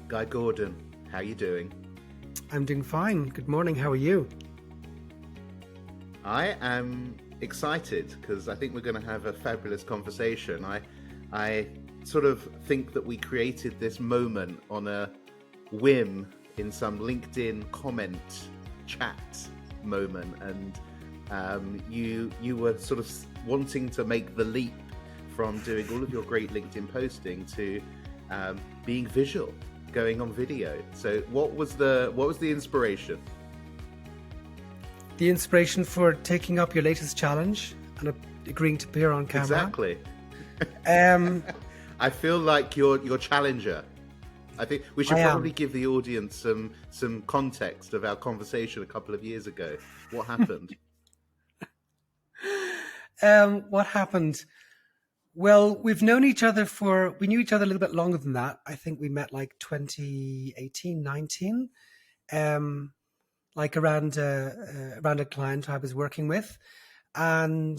Guy Gordon, how you doing? I'm doing fine. Good morning. How are you? I am excited because I think we're going to have a fabulous conversation. I sort of think that we created this moment on a whim in some LinkedIn comment chat moment, and you were sort of wanting to make the leap from doing all of your great LinkedIn posting to being visual, going on video. So what was the inspiration? The inspiration for taking up your latest challenge and agreeing to appear on camera. Exactly. I feel like you're challenger. I think we should probably give the audience some context of our conversation a couple of years ago. What happened? What happened? Well, we knew each other a little bit longer than that. I think we met like 2018, 19, like around a client I was working with. And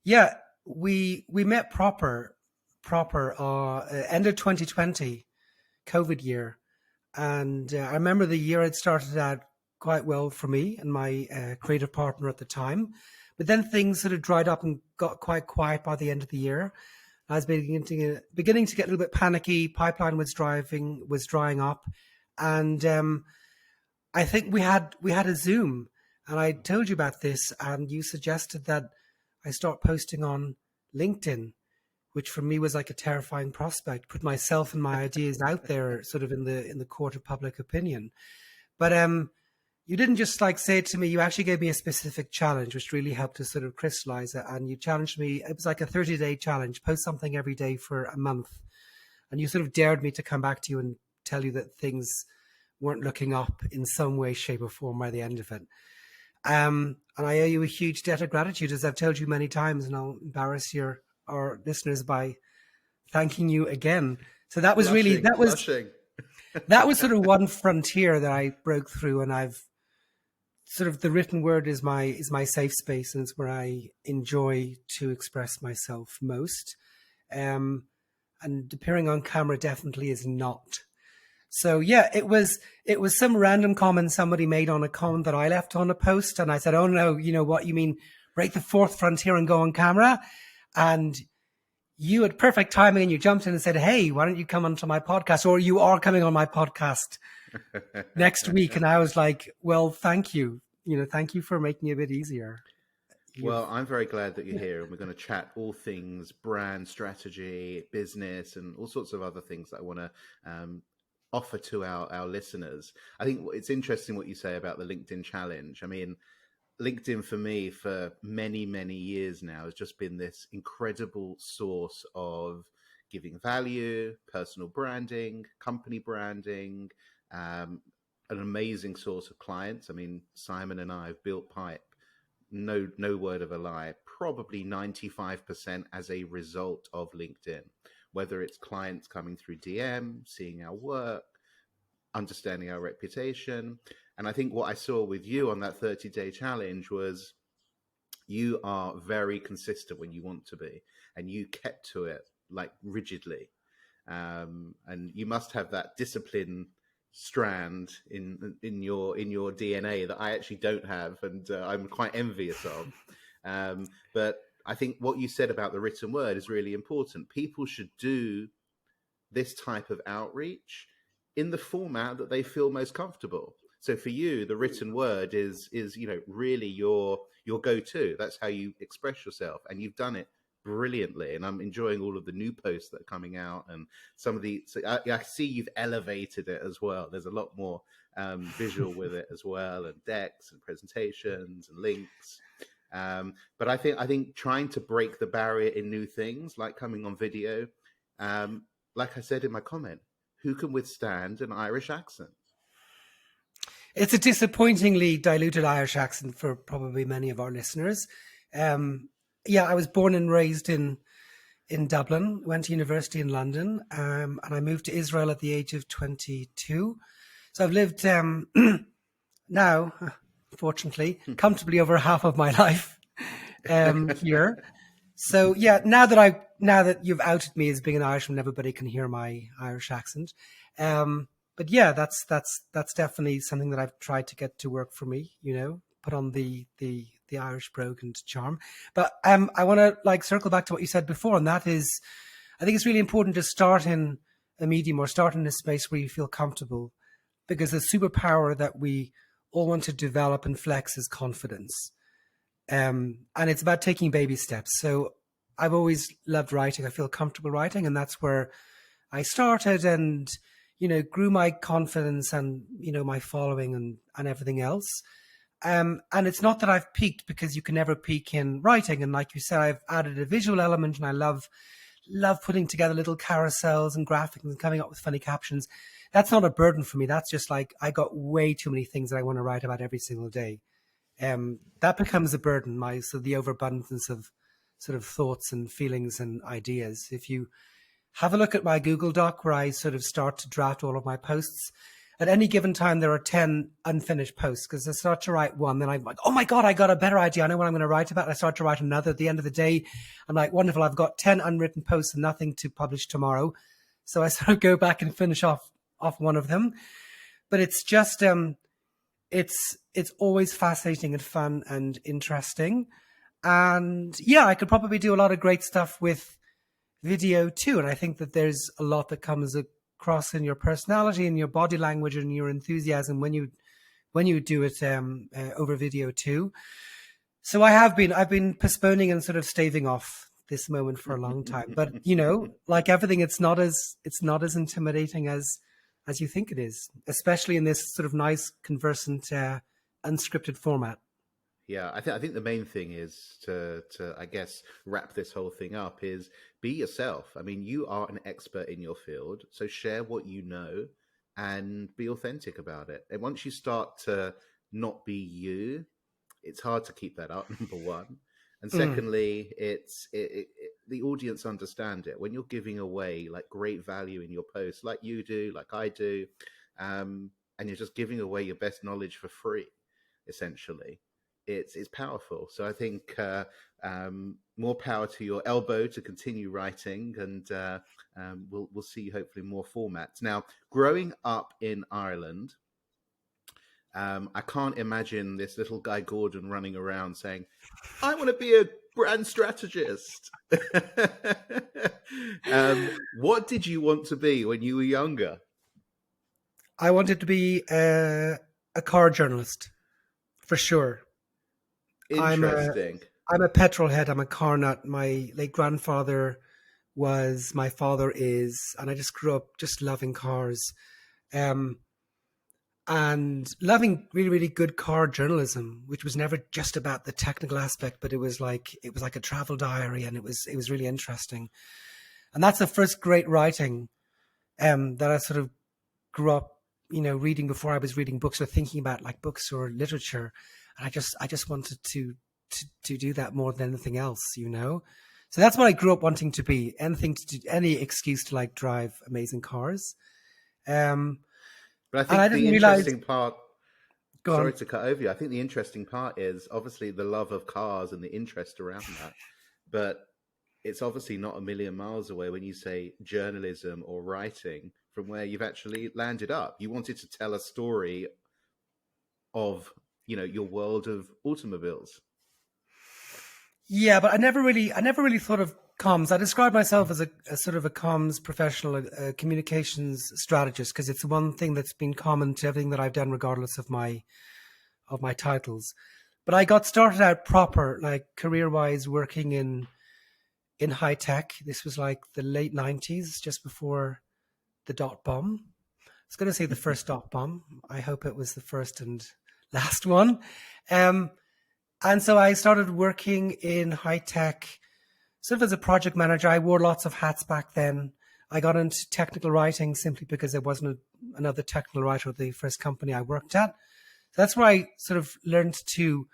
yeah, we met proper end of 2020, COVID year. And I remember the year had started out quite well for me and my creative partner at the time. But then things sort of dried up and got quite quiet by the end of the year. I was beginning to get a little bit panicky. Pipeline was drying up, and I think we had a Zoom, and I told you about this, and you suggested that I start posting on LinkedIn, which for me was like a terrifying prospect. Put myself and my ideas out there, sort of in the court of public opinion, but you didn't just like say it to me. You actually gave me a specific challenge, which really helped to sort of crystallize it. And you challenged me. It was like a 30-day challenge, post something every day for a month. And you sort of dared me to come back to you and tell you that things weren't looking up in some way, shape or form by the end of it. And I owe you a huge debt of gratitude, as I've told you many times, and I'll embarrass our listeners by thanking you again. So that was Blushing. That was sort of one frontier that I broke through, and I've sort of the written word is my safe space, and it's where I enjoy to express myself most. And appearing on camera definitely is not. So yeah, it was some random comment somebody made on a comment that I left on a post, and I said, "Oh no, you know what? You mean break the fourth frontier and go on camera?" And you had perfect timing, and you jumped in and said, "Hey, why don't you come onto my podcast?" Or you are coming on my podcast next week. And I was like, well, thank you. Thank you for making it a bit easier. Well, I'm very glad that you're here, and we're going to chat all things brand strategy, business, and all sorts of other things that I want to offer to our listeners. I think it's interesting what you say about the LinkedIn challenge. I mean, LinkedIn for me for many, many years now has just been this incredible source of giving value, personal branding, company branding, an amazing source of clients. I mean, Simon and I have built Pipe, no word of a lie, probably 95% as a result of LinkedIn, whether it's clients coming through DM, seeing our work, understanding our reputation. And I think what I saw with you on that 30-day challenge was you are very consistent when you want to be, and you kept to it like rigidly. And you must have that discipline strand in your DNA that I actually don't have, and I'm quite envious of. But I think what you said about the written word is really important. People should do this type of outreach in the format that they feel most comfortable. So for you, the written word is really your go-to. That's how you express yourself, and you've done it brilliantly. And I'm enjoying all of the new posts that are coming out, and some of I see you've elevated it as well. There's a lot more visual with it as well, and decks and presentations and links. But I think trying to break the barrier in new things, like coming on video, like I said in my comment, who can withstand an Irish accent? It's a disappointingly diluted Irish accent for probably many of our listeners. I was born and raised in Dublin, went to university in London, and I moved to Israel at the age of 22. So I've lived now, fortunately, comfortably over half of my life here. So yeah, now that you've outed me as being an Irishman, everybody can hear my Irish accent. but yeah, that's definitely something that I've tried to get to work for me. Put on the Irish brogue and charm. But I want to like circle back to what you said before, and that is, I think it's really important to start in a medium or start in a space where you feel comfortable, because the superpower that we all want to develop and flex is confidence. And it's about taking baby steps. So I've always loved writing. I feel comfortable writing, and that's where I started, and grew my confidence and my following and everything else. And it's not that I've peaked, because you can never peak in writing. And like you said, I've added a visual element, and I love putting together little carousels and graphics and coming up with funny captions. That's not a burden for me. That's just like, I got way too many things that I want to write about every single day. That becomes a burden, so the overabundance of sort of thoughts and feelings and ideas. If you have a look at my Google Doc, where I sort of start to draft all of my posts, at any given time, there are 10 unfinished posts, because I start to write one, then I'm like, oh my God, I got a better idea. I know what I'm going to write about. And I start to write another. At the end of the day, I'm like, wonderful, I've got 10 unwritten posts and nothing to publish tomorrow. So I sort of go back and finish off one of them. But it's just, it's always fascinating and fun and interesting. And yeah, I could probably do a lot of great stuff with video too. And I think that there's a lot that comes across in your personality and your body language and your enthusiasm when you do it over video too. So I've been postponing and sort of staving off this moment for a long time. But like everything, it's not as intimidating as you think it is, especially in this sort of nice, conversant, unscripted format. Yeah, I think the main thing is to I guess wrap this whole thing up is be yourself. I mean, you are an expert in your field, so share what you know and be authentic about it. And once you start to not be you, it's hard to keep that up. Number one, and secondly, the audience understand it when you're giving away like great value in your posts, like you do, like I do, and you're just giving away your best knowledge for free, essentially. It's powerful. So I think more power to your elbow to continue writing, and we'll see hopefully more formats. Now, growing up in Ireland, I can't imagine this little guy Gordon running around saying, "I want to be a brand strategist." What did you want to be when you were younger? I wanted to be a car journalist, for sure. Interesting. I'm a petrol head. I'm a car nut. My late grandfather was, my father is, and I just grew up just loving cars, and loving really, really good car journalism, which was never just about the technical aspect, but it was like a travel diary, and it was really interesting. And that's the first great writing that I sort of grew up, reading before I was reading books or thinking about like books or literature. And I just wanted to do that more than anything else, So that's what I grew up wanting to be. Any excuse to like drive amazing cars. But I think the interesting part. Sorry to cut over you. I think the interesting part is obviously the love of cars and the interest around that. But it's obviously not a million miles away when you say journalism or writing from where you've actually landed up. You wanted to tell a story of your world of automobiles. Yeah, but I never really thought of comms. I describe myself as a sort of a comms professional, a communications strategist, because it's the one thing that's been common to everything that I've done, regardless of my titles. But I got started out proper, like career-wise, working in high tech. This was like the late 90s, just before the dot bomb. I was going to say the first dot bomb. I hope it was the first and last one. And so I started working in high tech, sort of as a project manager. I wore lots of hats back then. I got into technical writing simply because there wasn't another technical writer at the first company I worked at. So that's where I sort of learned to,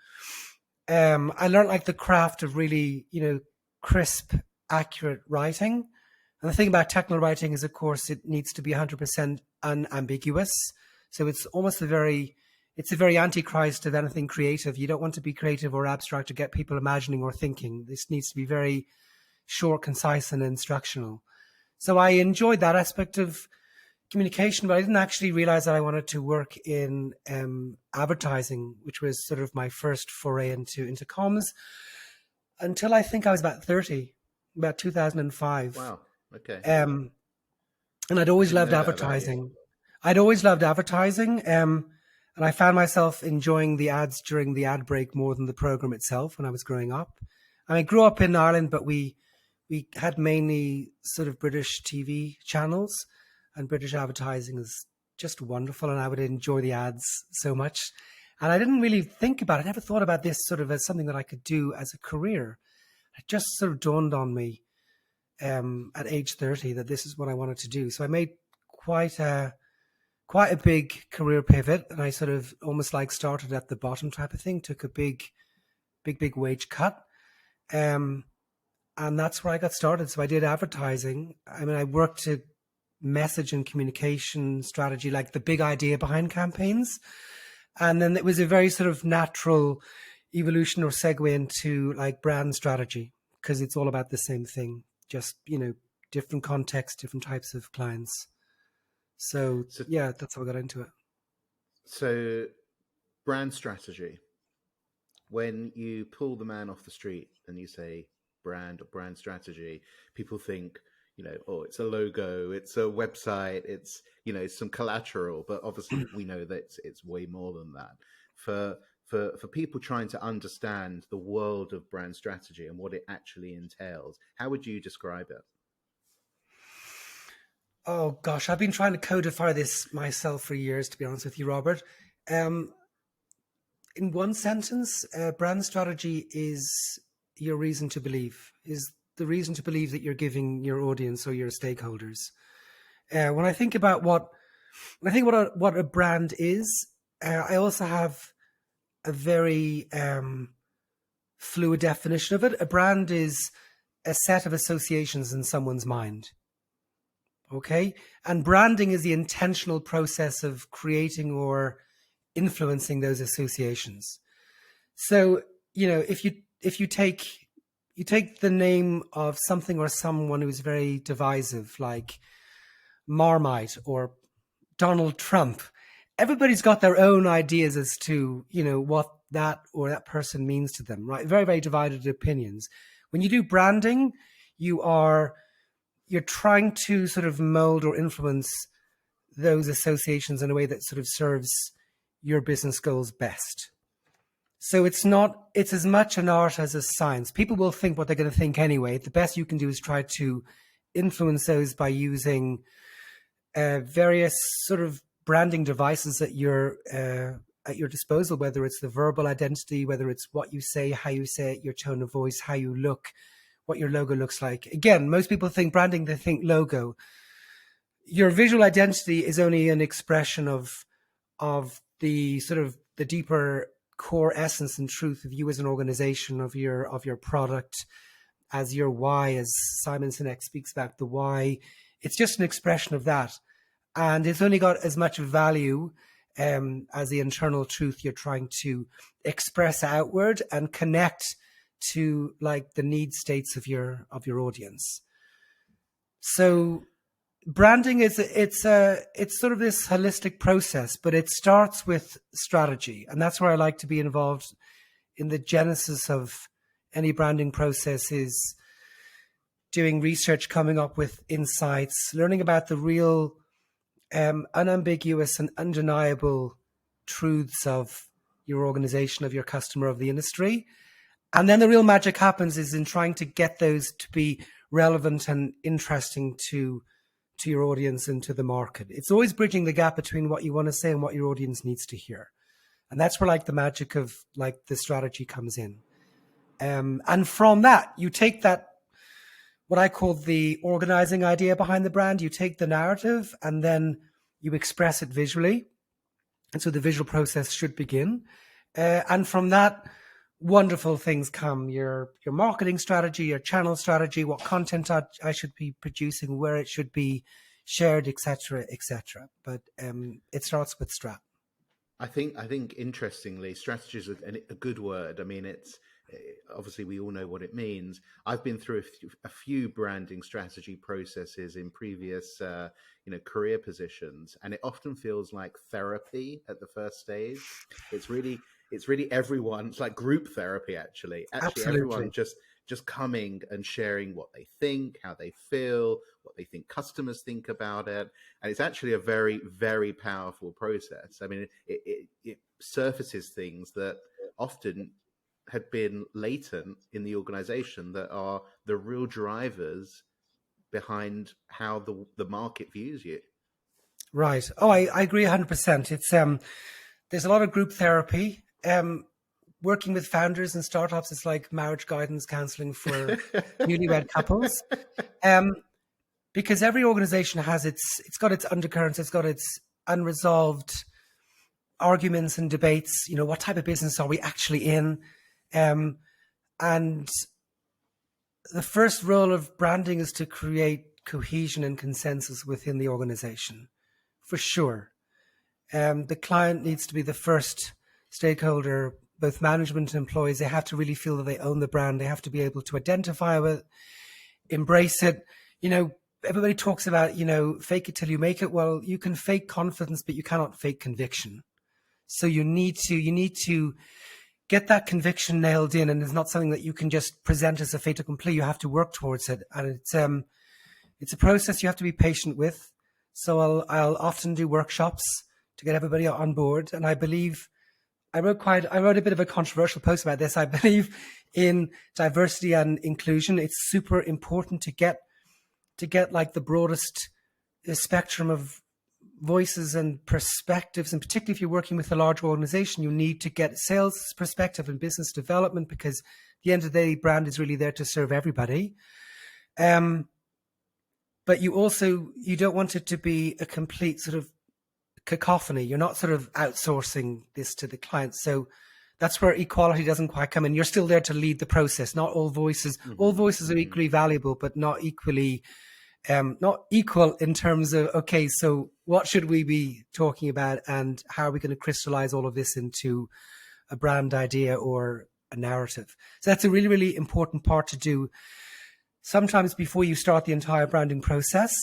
I learned like the craft of really, crisp, accurate writing. And the thing about technical writing is, of course, it needs to be 100% unambiguous. So it's almost a very antichrist of anything creative. You don't want to be creative or abstract to get people imagining or thinking. This needs to be very short, concise, and instructional. So I enjoyed that aspect of communication, but I didn't actually realize that I wanted to work in advertising, which was sort of my first foray into comms, until I think I was about 30, about 2005. Wow. Okay. And I'd I always didn't loved know that about you. advertising. I'd always loved advertising. And I found myself enjoying the ads during the ad break more than the program itself when I was growing up. I grew up in Ireland, but we had mainly sort of British TV channels, and British advertising is just wonderful, and I would enjoy the ads so much. And I didn't really think about it. I never thought about this sort of as something that I could do as a career. It just sort of dawned on me at age 30 that this is what I wanted to do. So I made quite a big career pivot, and I sort of almost like started at the bottom type of thing, took a big wage cut. And that's where I got started. So I did advertising. I worked to message and communication strategy, like the big idea behind campaigns. And then it was a very sort of natural evolution or segue into like brand strategy, because it's all about the same thing, just, different context, different types of clients. So yeah, that's how I got into it. So brand strategy. When you pull the man off the street and you say brand or brand strategy, people think, oh, it's a logo, it's a website, it's, some collateral. But obviously we know that it's way more than that. For people trying to understand the world of brand strategy and what it actually entails, how would you describe it? Oh gosh, I've been trying to codify this myself for years, to be honest with you, Robert. In one sentence, brand strategy is your reason to believe, is the reason to believe that you're giving your audience or your stakeholders. When I think about what a brand is, I also have a very fluid definition of it. A brand is a set of associations in someone's mind. Okay. And branding is the intentional process of creating or influencing those associations. So, if you take the name of something or someone who's very divisive, like Marmite or Donald Trump, everybody's got their own ideas as to, what that or that person means to them, right? Very, very divided opinions. When you do branding, you're trying to sort of mold or influence those associations in a way that sort of serves your business goals best. So it's as much an art as a science. People will think what they're going to think anyway. The best you can do is try to influence those by using various sort of branding devices at your disposal, whether it's the verbal identity, whether it's what you say, how you say it, your tone of voice, how you look, what your logo looks like. Again, most people think branding, they think logo. Your visual identity is only an expression of the sort of the deeper core essence and truth of you as an organization, of your product, as your why, as Simon Sinek speaks about the why. It's just an expression of that. And it's only got as much value as the internal truth you're trying to express outward and connect to, like, the need states of your audience. So branding it's sort of this holistic process, but it starts with strategy, and that's where I like to be involved in the genesis of any branding process. Is doing research, coming up with insights, learning about the real unambiguous and undeniable truths of your organization, of your customer, of the industry. And then the real magic happens is in trying to get those to be relevant and interesting to your audience and to the market. It's always bridging the gap between what you want to say and what your audience needs to hear. And that's where, like, the magic of, like, the strategy comes in. And from that, you take that, what I call the organizing idea behind the brand, you take the narrative and then you express it visually. And so the visual process should begin. And from that, wonderful things come. Your marketing strategy, your channel strategy, what content I should be producing, where it should be shared, etc., etc. But it starts with strat. I think interestingly, strategy is a good word. I mean, obviously we all know what it means. I've been through a few branding strategy processes in previous, career positions, and it often feels like therapy at the first stage. It's really everyone's like group therapy. Actually, Absolutely. everyone just coming and sharing what they think, how they feel, what they think customers think about it, and it's actually a very, very powerful process. I mean, it surfaces things that often had been latent in the organization that are the real drivers behind how the market views you. Right. Oh, I agree 100%. It's there's a lot of group therapy. Working with founders and startups is like marriage guidance counseling for newlywed couples. Because every organization has it's got its undercurrents, it's got its unresolved arguments and debates. You know, what type of business are we actually in? And the first role of branding is to create cohesion and consensus within the organization, for sure. The client needs to be the first stakeholder, both management and employees. They have to really feel that they own the brand. They have to be able to identify with, embrace it. You know, everybody talks about, fake it till you make it. Well, you can fake confidence, but you cannot fake conviction. So you need to get that conviction nailed in, and it's not something that you can just present as a fait accompli. You have to work towards it, and it's a process you have to be patient with. So I'll often do workshops to get everybody on board, and I believe I wrote a bit of a controversial post about this. I believe in diversity and inclusion. It's super important to get like the broadest spectrum of voices and perspectives, and particularly if you're working with a large organization, you need to get sales perspective and business development, because at the end of the day, brand is really there to serve everybody. But you don't want it to be a complete sort of cacophony. You're not sort of outsourcing this to the client. So that's where equality doesn't quite come in. You're still there to lead the process. Not all voices, all voices are equally valuable, but not equally not equal in terms of, okay, so what should we be talking about, and how are we going to crystallize all of this into a brand idea or a narrative? So that's a really, really important part to do sometimes before you start the entire branding process.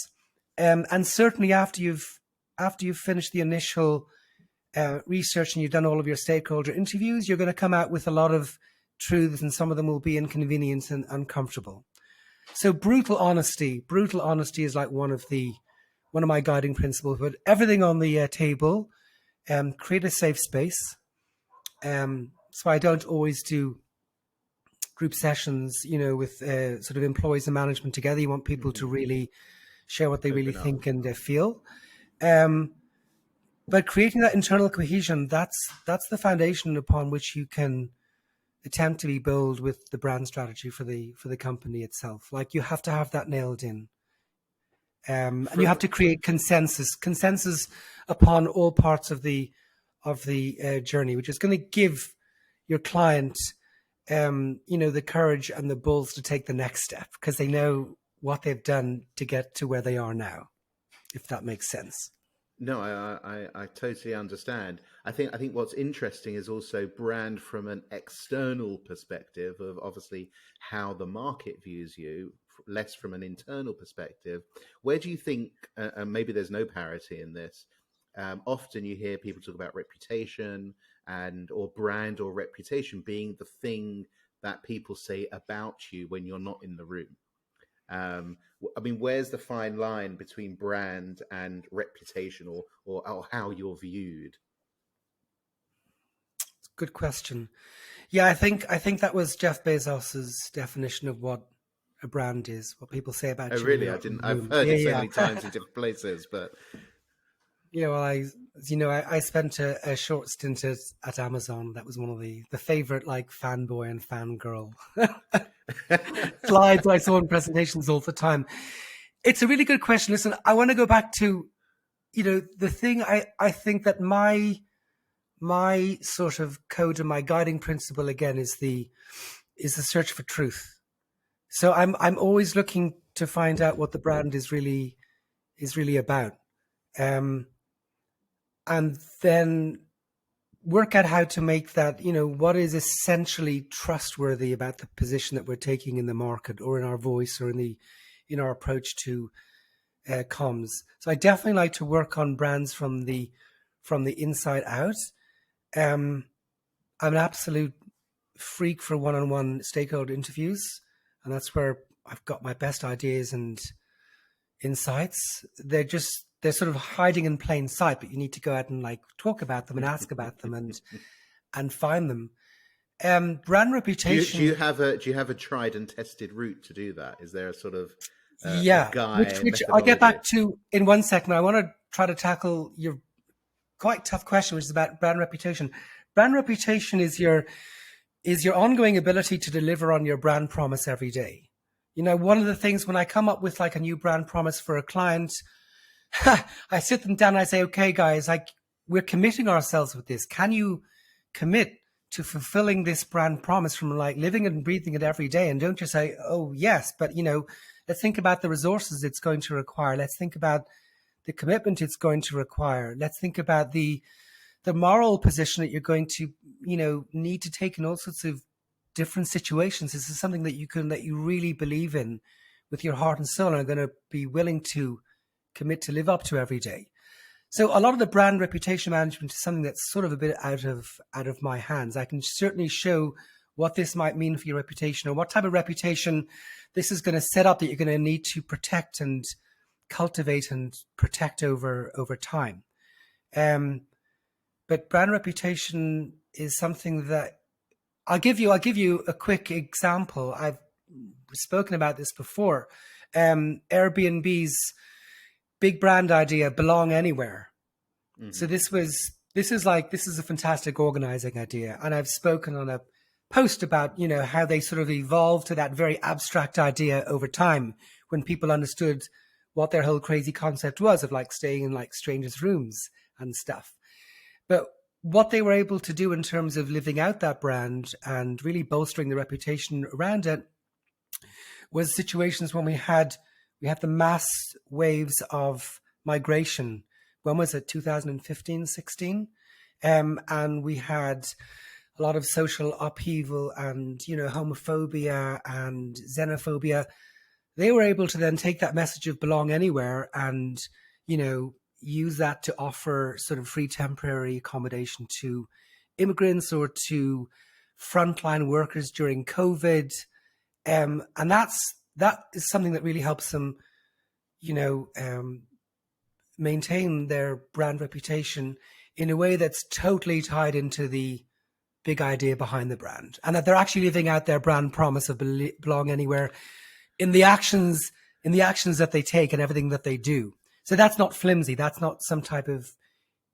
And certainly after you've finished the initial research and you've done all of your stakeholder interviews, you're going to come out with a lot of truths, and some of them will be inconvenient and uncomfortable. So brutal honesty is like one of my guiding principles. But everything on the table, create a safe space. So I don't always do group sessions, with sort of employees and management together. You want people to really share what they really think and feel. But creating that internal cohesion, that's the foundation upon which you can attempt to be bold with the brand strategy for the company itself. Like, you have to have that nailed in. And you have to create consensus upon all parts of the journey, which is going to give your client, the courage and the balls to take the next step, because they know what they've done to get to where they are now, if that makes sense. No, I totally understand. I think what's interesting is also brand from an external perspective of obviously how the market views you, less from an internal perspective. Where do you think, and maybe there's no parity in this, often you hear people talk about reputation or brand or reputation being the thing that people say about you when you're not in the room. I mean, where's the fine line between brand and reputation, or how you're viewed? Good question. Yeah, I think that was Jeff Bezos's definition of what a brand is. What people say about you. Really? I've heard it so many times in different places, but yeah. Well, I spent a short stint at Amazon. That was one of the favorite like fanboy and fangirl slides I saw in presentations all the time. It's a really good question. Listen, I want to go back to, the thing I think that my sort of code and my guiding principle again is the search for truth. So I'm always looking to find out what the brand is really about. And then work out how to make that, what is essentially trustworthy about the position that we're taking in the market or in our voice or in our approach to comms. So I definitely like to work on brands from the inside out. I'm an absolute freak for one-on-one stakeholder interviews, and that's where I've got my best ideas and insights. They're sort of hiding in plain sight, but you need to go out and like talk about them and ask about them and find them. Brand reputation. Do you have a tried and tested route to do that? Is there a sort of which I'll get back to in 1 second. I want to try to tackle your quite tough question, which is about brand reputation. Brand reputation is your ongoing ability to deliver on your brand promise every day. One of the things when I come up with like a new brand promise for a client, I sit them down and I say, okay, guys, like we're committing ourselves with this. Can you commit to fulfilling this brand promise from like living and breathing it every day? And don't just say, oh, yes, but let's think about the resources it's going to require. Let's think about the commitment it's going to require. Let's think about the moral position that you're going to, need to take in all sorts of different situations. This is something that you really believe in with your heart and soul and are going to be willing to commit to live up to every day. So a lot of the brand reputation management is something that's sort of a bit out of my hands. I can certainly show what this might mean for your reputation or what type of reputation this is going to set up that you're going to need to protect and cultivate and protect over time. But brand reputation is something that I'll give you a quick example. I've spoken about this before. Airbnb's big brand idea, belong anywhere. Mm-hmm. So this is a fantastic organizing idea. And I've spoken on a post about, how they sort of evolved to that very abstract idea over time when people understood what their whole crazy concept was of like staying in like strangers' rooms and stuff. But what they were able to do in terms of living out that brand and really bolstering the reputation around it was situations when we had the mass waves of migration. When was it? 2015, 16? And we had a lot of social upheaval and, homophobia and xenophobia. They were able to then take that message of belong anywhere and, use that to offer sort of free temporary accommodation to immigrants or to frontline workers during COVID. And that is something that really helps them, maintain their brand reputation in a way that's totally tied into the big idea behind the brand, and that they're actually living out their brand promise of belong anywhere in the actions that they take and everything that they do. So that's not flimsy. That's not some type of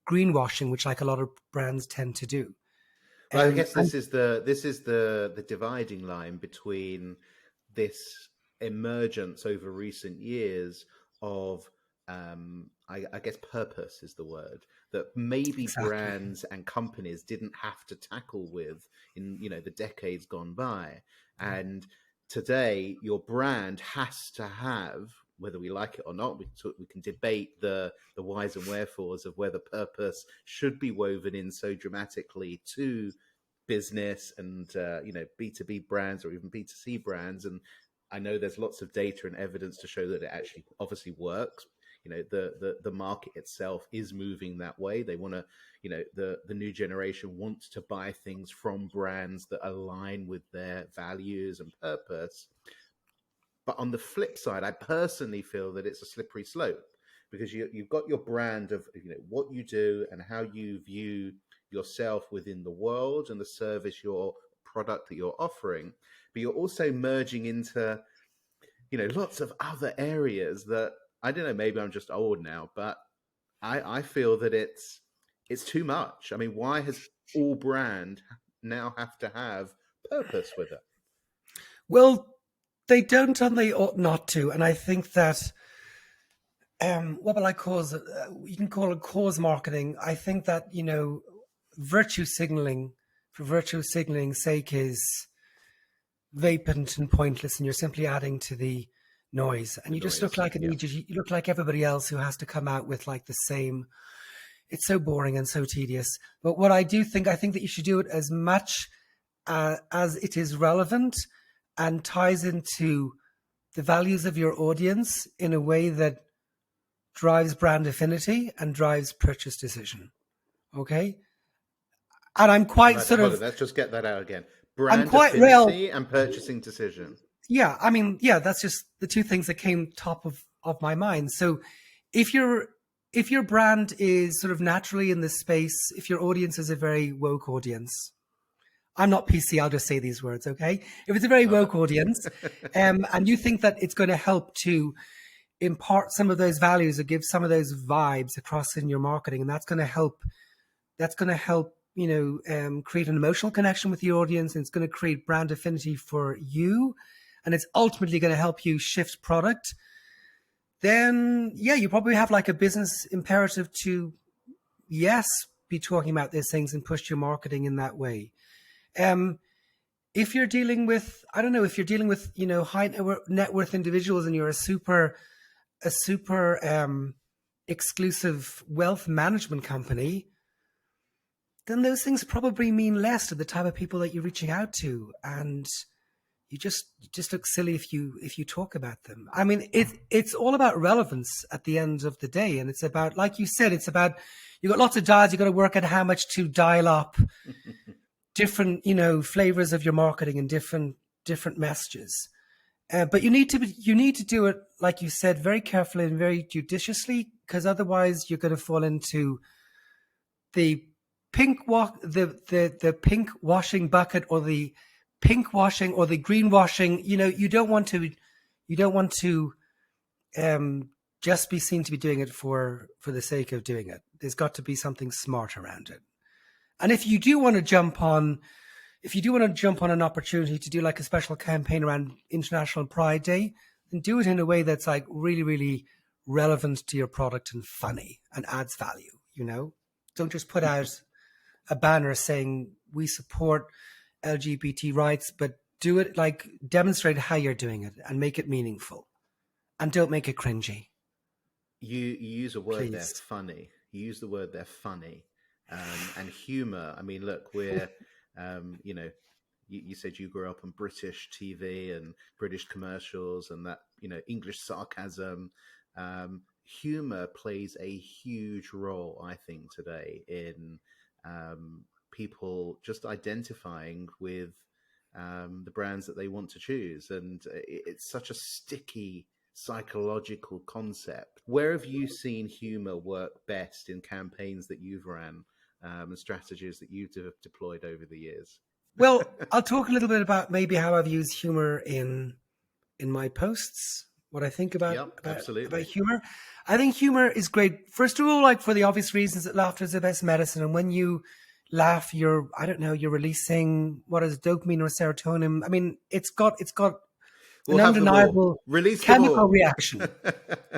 greenwashing, which like a lot of brands tend to do. Well, I guess this is the dividing line between this emergence over recent years of I guess purpose is the word that maybe exactly. Brands and companies didn't have to tackle with in the decades gone by. And today your brand has to have, whether we like it or not, we can debate the whys and wherefores of whether purpose should be woven in so dramatically to business and B2B brands or even B2C brands. And I know there's lots of data and evidence to show that it actually obviously works. The market itself is moving that way. They want to, the new generation wants to buy things from brands that align with their values and purpose. But on the flip side, I personally feel that it's a slippery slope because you've got your brand of what you do and how you view yourself within the world and the service, your product that you're offering, but you're also merging into lots of other areas that I don't know, maybe I'm just old now, but I feel that it's too much. I mean, why has all brand now have to have purpose with it? Well, they don't and they ought not to. And I think that what will I call it? You can call it cause marketing. I think that, virtue signaling for virtue signaling's sake is vapant and pointless, and you're simply adding to the noise. And you just look like an idiot. You look like everybody else who has to come out with like the same it's so boring and so tedious. But what I think that you should do it as much as it is relevant and ties into the values of your audience in a way that drives brand affinity and drives purchase decision. Okay. And I'm quite let's just get that out again. I'm Brand quite real. affinity and purchasing decision. Yeah. I mean, yeah, that's just the two things that came top of my mind. So if your brand is sort of naturally in this space, if your audience is a very woke audience, I'm not PC, I'll just say these words, okay? If it's a very woke audience, and you think that it's going to help to impart some of those values or give some of those vibes across in your marketing, and that's going to help, create an emotional connection with your audience, and it's going to create brand affinity for you, and it's ultimately going to help you shift product, then yeah, you probably have like a business imperative to, yes, be talking about these things and push your marketing in that way. If you're dealing with, high net worth individuals and you're a super exclusive wealth management company, then those things probably mean less to the type of people that you're reaching out to, and you just look silly if you talk about them. I mean, it's all about relevance at the end of the day, and it's about, like you said, it's about, you got lots of dials, you got to work out how much to dial up different flavors of your marketing and different messages. But you need to do it, like you said, very carefully and very judiciously, because otherwise you're going to fall into the pink pink washing bucket, or the pink washing or the green washing. You don't want to just be seen to be doing it for the sake of doing it. There's got to be something smart around it. And if you do want to jump on an opportunity to do like a special campaign around International Pride Day, then do it in a way that's like really, really relevant to your product and funny and adds value. Don't just put out a banner saying we support LGBT rights, but do it, like, demonstrate how you're doing it and make it meaningful, and don't make it cringy. You use a word Please. there, funny. You use the word there, funny. And humor. I mean, look, we're, you said you grew up on British TV and British commercials and that, English sarcasm. Humor plays a huge role, I think, today in people just identifying with the brands that they want to choose. And it's such a sticky psychological concept. Where have you seen humor work best in campaigns that you've ran? And strategies that you've deployed over the years? Well, I'll talk a little bit about maybe how I've used humor in my posts, what I think about humor. I think humor is great. First of all, like, for the obvious reasons that laughter is the best medicine. And when you laugh, you're releasing, what is dopamine or serotonin? I mean, it's got an undeniable chemical reaction.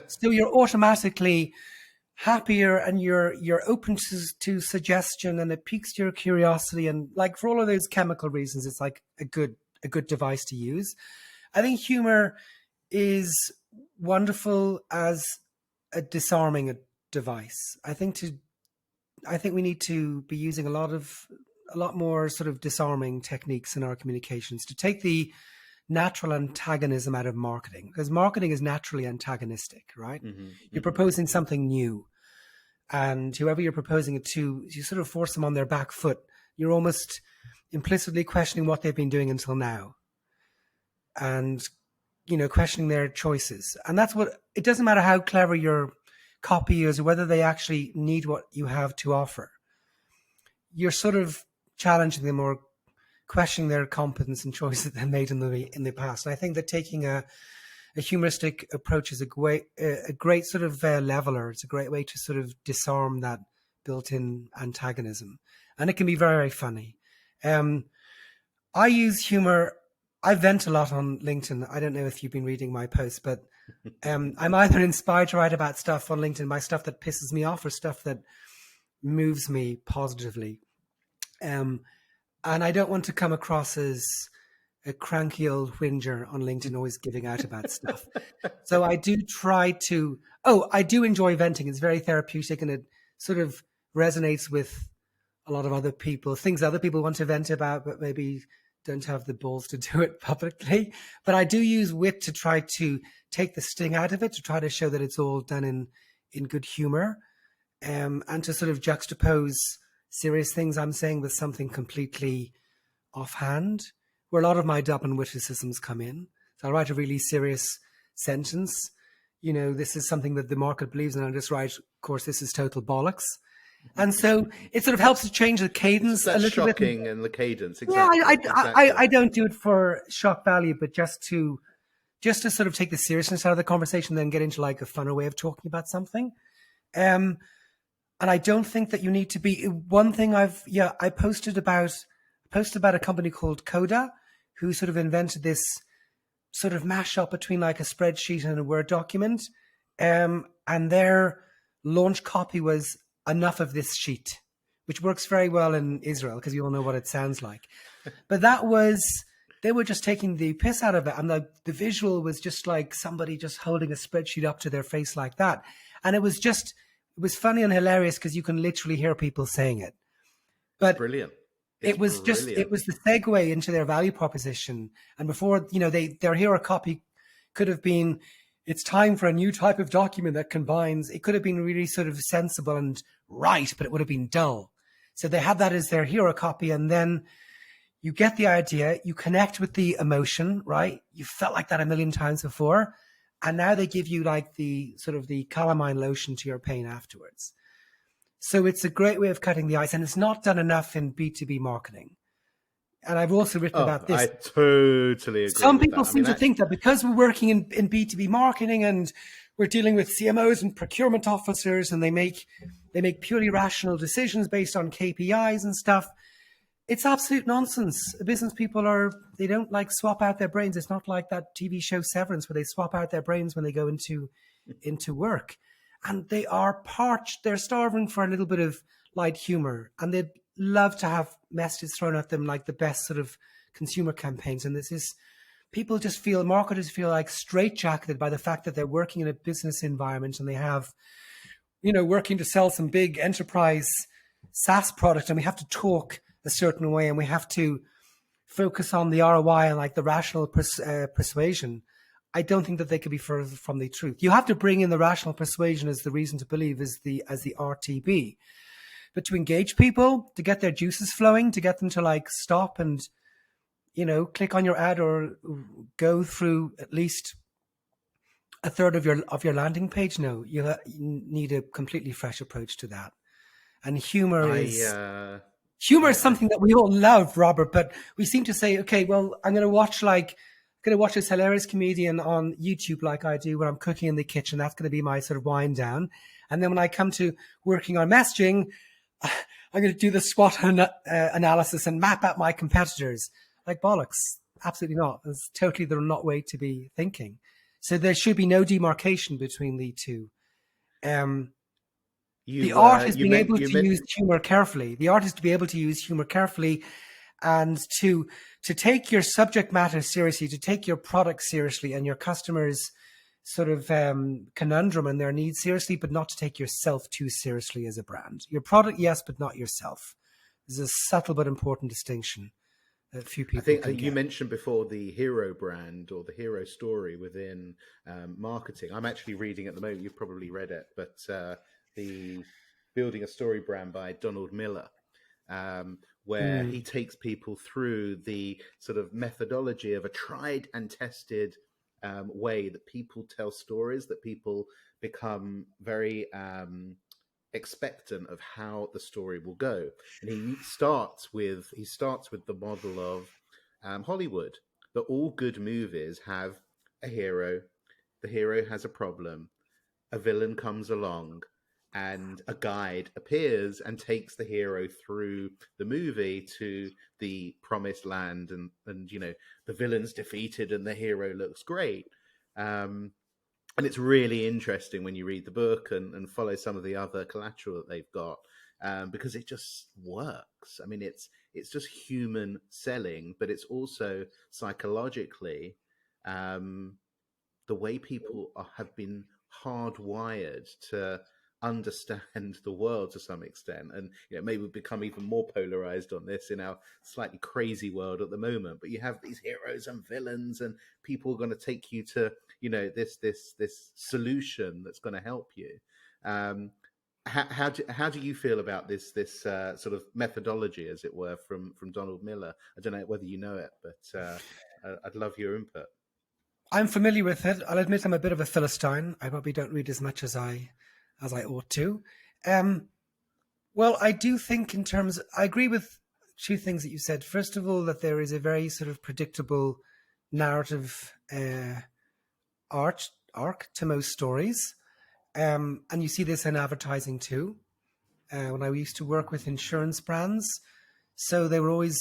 So you're automatically happier, and you're open to suggestion, and it piques your curiosity, and, like, for all of those chemical reasons, it's like a good device to use. I think humor is wonderful as a disarming device. I think we need to be using a lot more sort of disarming techniques in our communications to take the natural antagonism out of marketing, because marketing is naturally antagonistic, right? You're proposing something new, and whoever you're proposing it to, you sort of force them on their back foot. You're almost implicitly questioning what they've been doing until now, and questioning their choices. And that's what, it doesn't matter how clever your copy is or whether they actually need what you have to offer. You're sort of challenging them or questioning their competence and choices that they made in the past. And I think that taking a humoristic approach is a great sort of leveler. It's a great way to sort of disarm that built-in antagonism, and it can be very, very funny. I use humor. I vent a lot on LinkedIn. I don't know if you've been reading my posts, but I'm either inspired to write about stuff on LinkedIn by stuff that pisses me off or stuff that moves me positively. And I don't want to come across as a cranky old whinger on LinkedIn, always giving out about stuff. So I do try to, I do enjoy venting. It's very therapeutic, and it sort of resonates with a lot of other people, things other people want to vent about, but maybe don't have the balls to do it publicly. But I do use wit to try to take the sting out of it, to try to show that it's all done in good humor, and to sort of juxtapose serious things I'm saying with something completely offhand, where a lot of my Dublin witticisms come in. So I'll write a really serious sentence. This is something that the market believes in. I'll just write, of course, this is total bollocks. And so it sort of helps to change the cadence a little bit. Shocking and the cadence. Yeah, Exactly. I don't do it for shock value, but just to sort of take the seriousness out of the conversation, then get into like a funner way of talking about something. And I don't think that you need to be one thing. I posted about a company called Coda, who sort of invented this sort of mashup between like a spreadsheet and a Word document. And their launch copy was enough of this sheet, which works very well in Israel because you all know what it sounds like. But they were just taking the piss out of it. And the visual was just like somebody just holding a spreadsheet up to their face like that. And it was funny and hilarious because you can literally hear people saying it. But brilliant. It was the segue into their value proposition. And before, their hero copy could have been, it's time for a new type of document that combines, it could have been really sort of sensible and right, but it would have been dull. So they had that as their hero copy. And then you get the idea, you connect with the emotion, right? You felt like that a million times before. And now they give you like the sort of the calamine lotion to your pain afterwards. So it's a great way of cutting the ice, and it's not done enough in B2B marketing. And I've also written about this. I totally agree. Some people seem to think that because we're working in B2B marketing and we're dealing with CMOs and procurement officers, and they make purely rational decisions based on KPIs and stuff. It's absolute nonsense. Business people they don't like swap out their brains. It's not like that TV show Severance where they swap out their brains when they go into work. And they are parched. They're starving for a little bit of light humor. And they'd love to have messages thrown at them like the best sort of consumer campaigns. And marketers feel like straitjacketed by the fact that they're working in a business environment and they have, working to sell some big enterprise SaaS product. And we have to talk a certain way and we have to focus on the ROI and like the rational persuasion. I don't think that they could be further from the truth. You have to bring in the rational persuasion as the reason to believe as the RTB. But to engage people, to get their juices flowing, to get them to like stop and, click on your ad or go through at least a third of your landing page. No, you need a completely fresh approach to that. And humor is something that we all love, Robert, but we seem to say, okay, well, I'm going to watch this hilarious comedian on YouTube like I do when I'm cooking in the kitchen. That's going to be my sort of wind down. And then when I come to working on messaging, I'm going to do the SWOT analysis and map out my competitors. Like bollocks. Absolutely not. It's totally the not way to be thinking. So there should be no demarcation between the two. The art is being able to use humor carefully. The art is to be able to use humor carefully and to take your subject matter seriously, to take your product seriously and your customers' sort of conundrum and their needs seriously, but not to take yourself too seriously as a brand. Your product, yes, but not yourself. There's a subtle but important distinction that few people I think you mentioned before the hero brand or the hero story within marketing. I'm actually reading at the moment, you've probably read it, but the Building a Story brand by Donald Miller. Where he takes people through the sort of methodology of a tried and tested way that people tell stories, that people become very expectant of how the story will go. And he starts with the model of Hollywood, that all good movies have a hero, the hero has a problem, a villain comes along, and a guide appears and takes the hero through the movie to the promised land, and the villain's defeated and the hero looks great. And it's really interesting when you read the book and follow some of the other collateral that they've got, because it just works. I mean, it's just human selling, but it's also psychologically the way people have been hardwired to understand the world to some extent, and maybe we've become even more polarized on this in our slightly crazy world at the moment. But you have these heroes and villains, and people are going to take you to this solution that's going to help you. How do you feel about this sort of methodology, as it were, from Donald Miller? I don't know whether you know it, but I'd love your input. I'm familiar with it. I'll admit I'm a bit of a Philistine. I probably don't read as much as I ought to. Well, I do think I agree with two things that you said. First of all, that there is a very sort of predictable narrative arc to most stories. And you see this in advertising too. When I used to work with insurance brands, so they were always,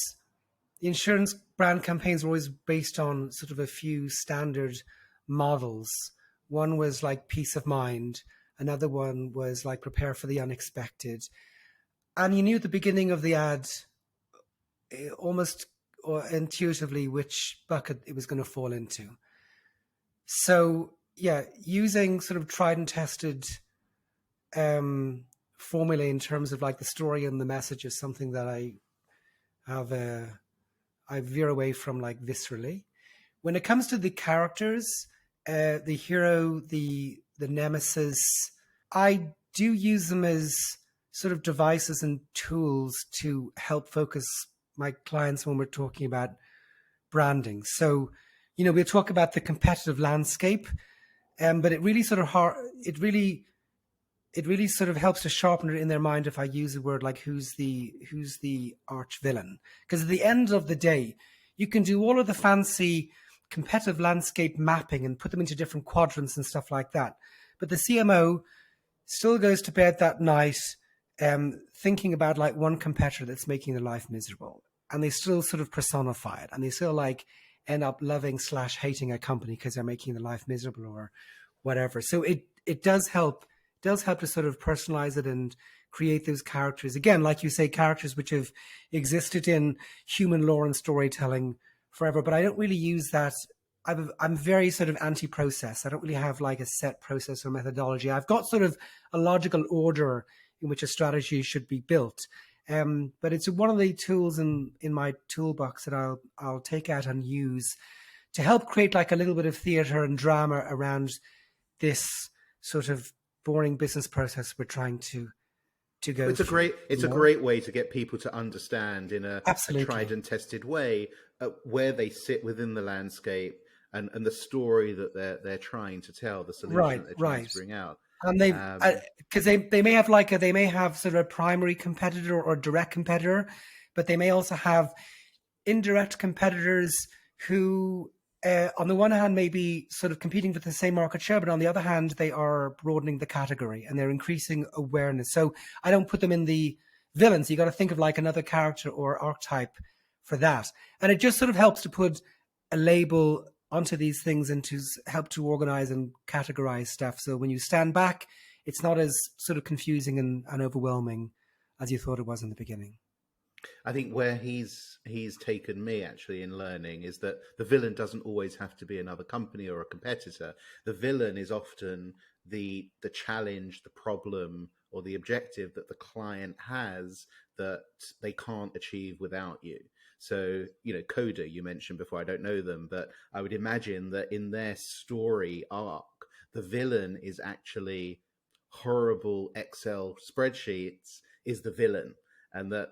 the insurance brand campaigns were always based on sort of a few standard models. One was like peace of mind. Another one was like prepare for the unexpected. And you knew at the beginning of the ad almost or intuitively which bucket it was going to fall into. So yeah, using sort of tried and tested formula in terms of like the story and the message is something that I veer away from like viscerally. When it comes to the characters, the hero, the nemesis, I do use them as sort of devices and tools to help focus my clients when we're talking about branding. So, we'll talk about the competitive landscape, but it really sort of it really sort of helps to sharpen it in their mind if I use a word like who's the arch villain. Because at the end of the day, you can do all of the fancy competitive landscape mapping and put them into different quadrants and stuff like that. But the CMO still goes to bed that night thinking about like one competitor that's making their life miserable. And they still sort of personify it. And they still like end up loving / hating a company because they're making their life miserable or whatever. So it does help to sort of personalize it and create those characters. Again, like you say, characters which have existed in human lore and storytelling forever. But I don't really use that. I'm very sort of anti-process. I don't really have like a set process or methodology. I've got sort of a logical order in which a strategy should be built. But it's one of the tools in my toolbox that I'll take out and use to help create like a little bit of theater and drama around this sort of boring business process we're trying to go through. It's a great way to get people to understand in a Absolutely. tried and tested way where they sit within the landscape and the story that they're trying to tell, the solution that they're trying to bring out. And they, because they may have sort of a primary competitor or direct competitor, but they may also have indirect competitors who, on the one hand, may be sort of competing for the same market share, but on the other hand, they are broadening the category and they're increasing awareness. So I don't put them in the villains. You got to think of like another character or archetype for that, and it just sort of helps to put a label onto these things and to help to organize and categorize stuff. So when you stand back, it's not as sort of confusing and overwhelming as you thought it was in the beginning. I think where he's taken me actually in learning is that the villain doesn't always have to be another company or a competitor. The villain is often the challenge, the problem, or the objective that the client has that they can't achieve without you. So, Coda, you mentioned before, I don't know them, but I would imagine that in their story arc, the villain is actually horrible Excel spreadsheets is the villain. And that,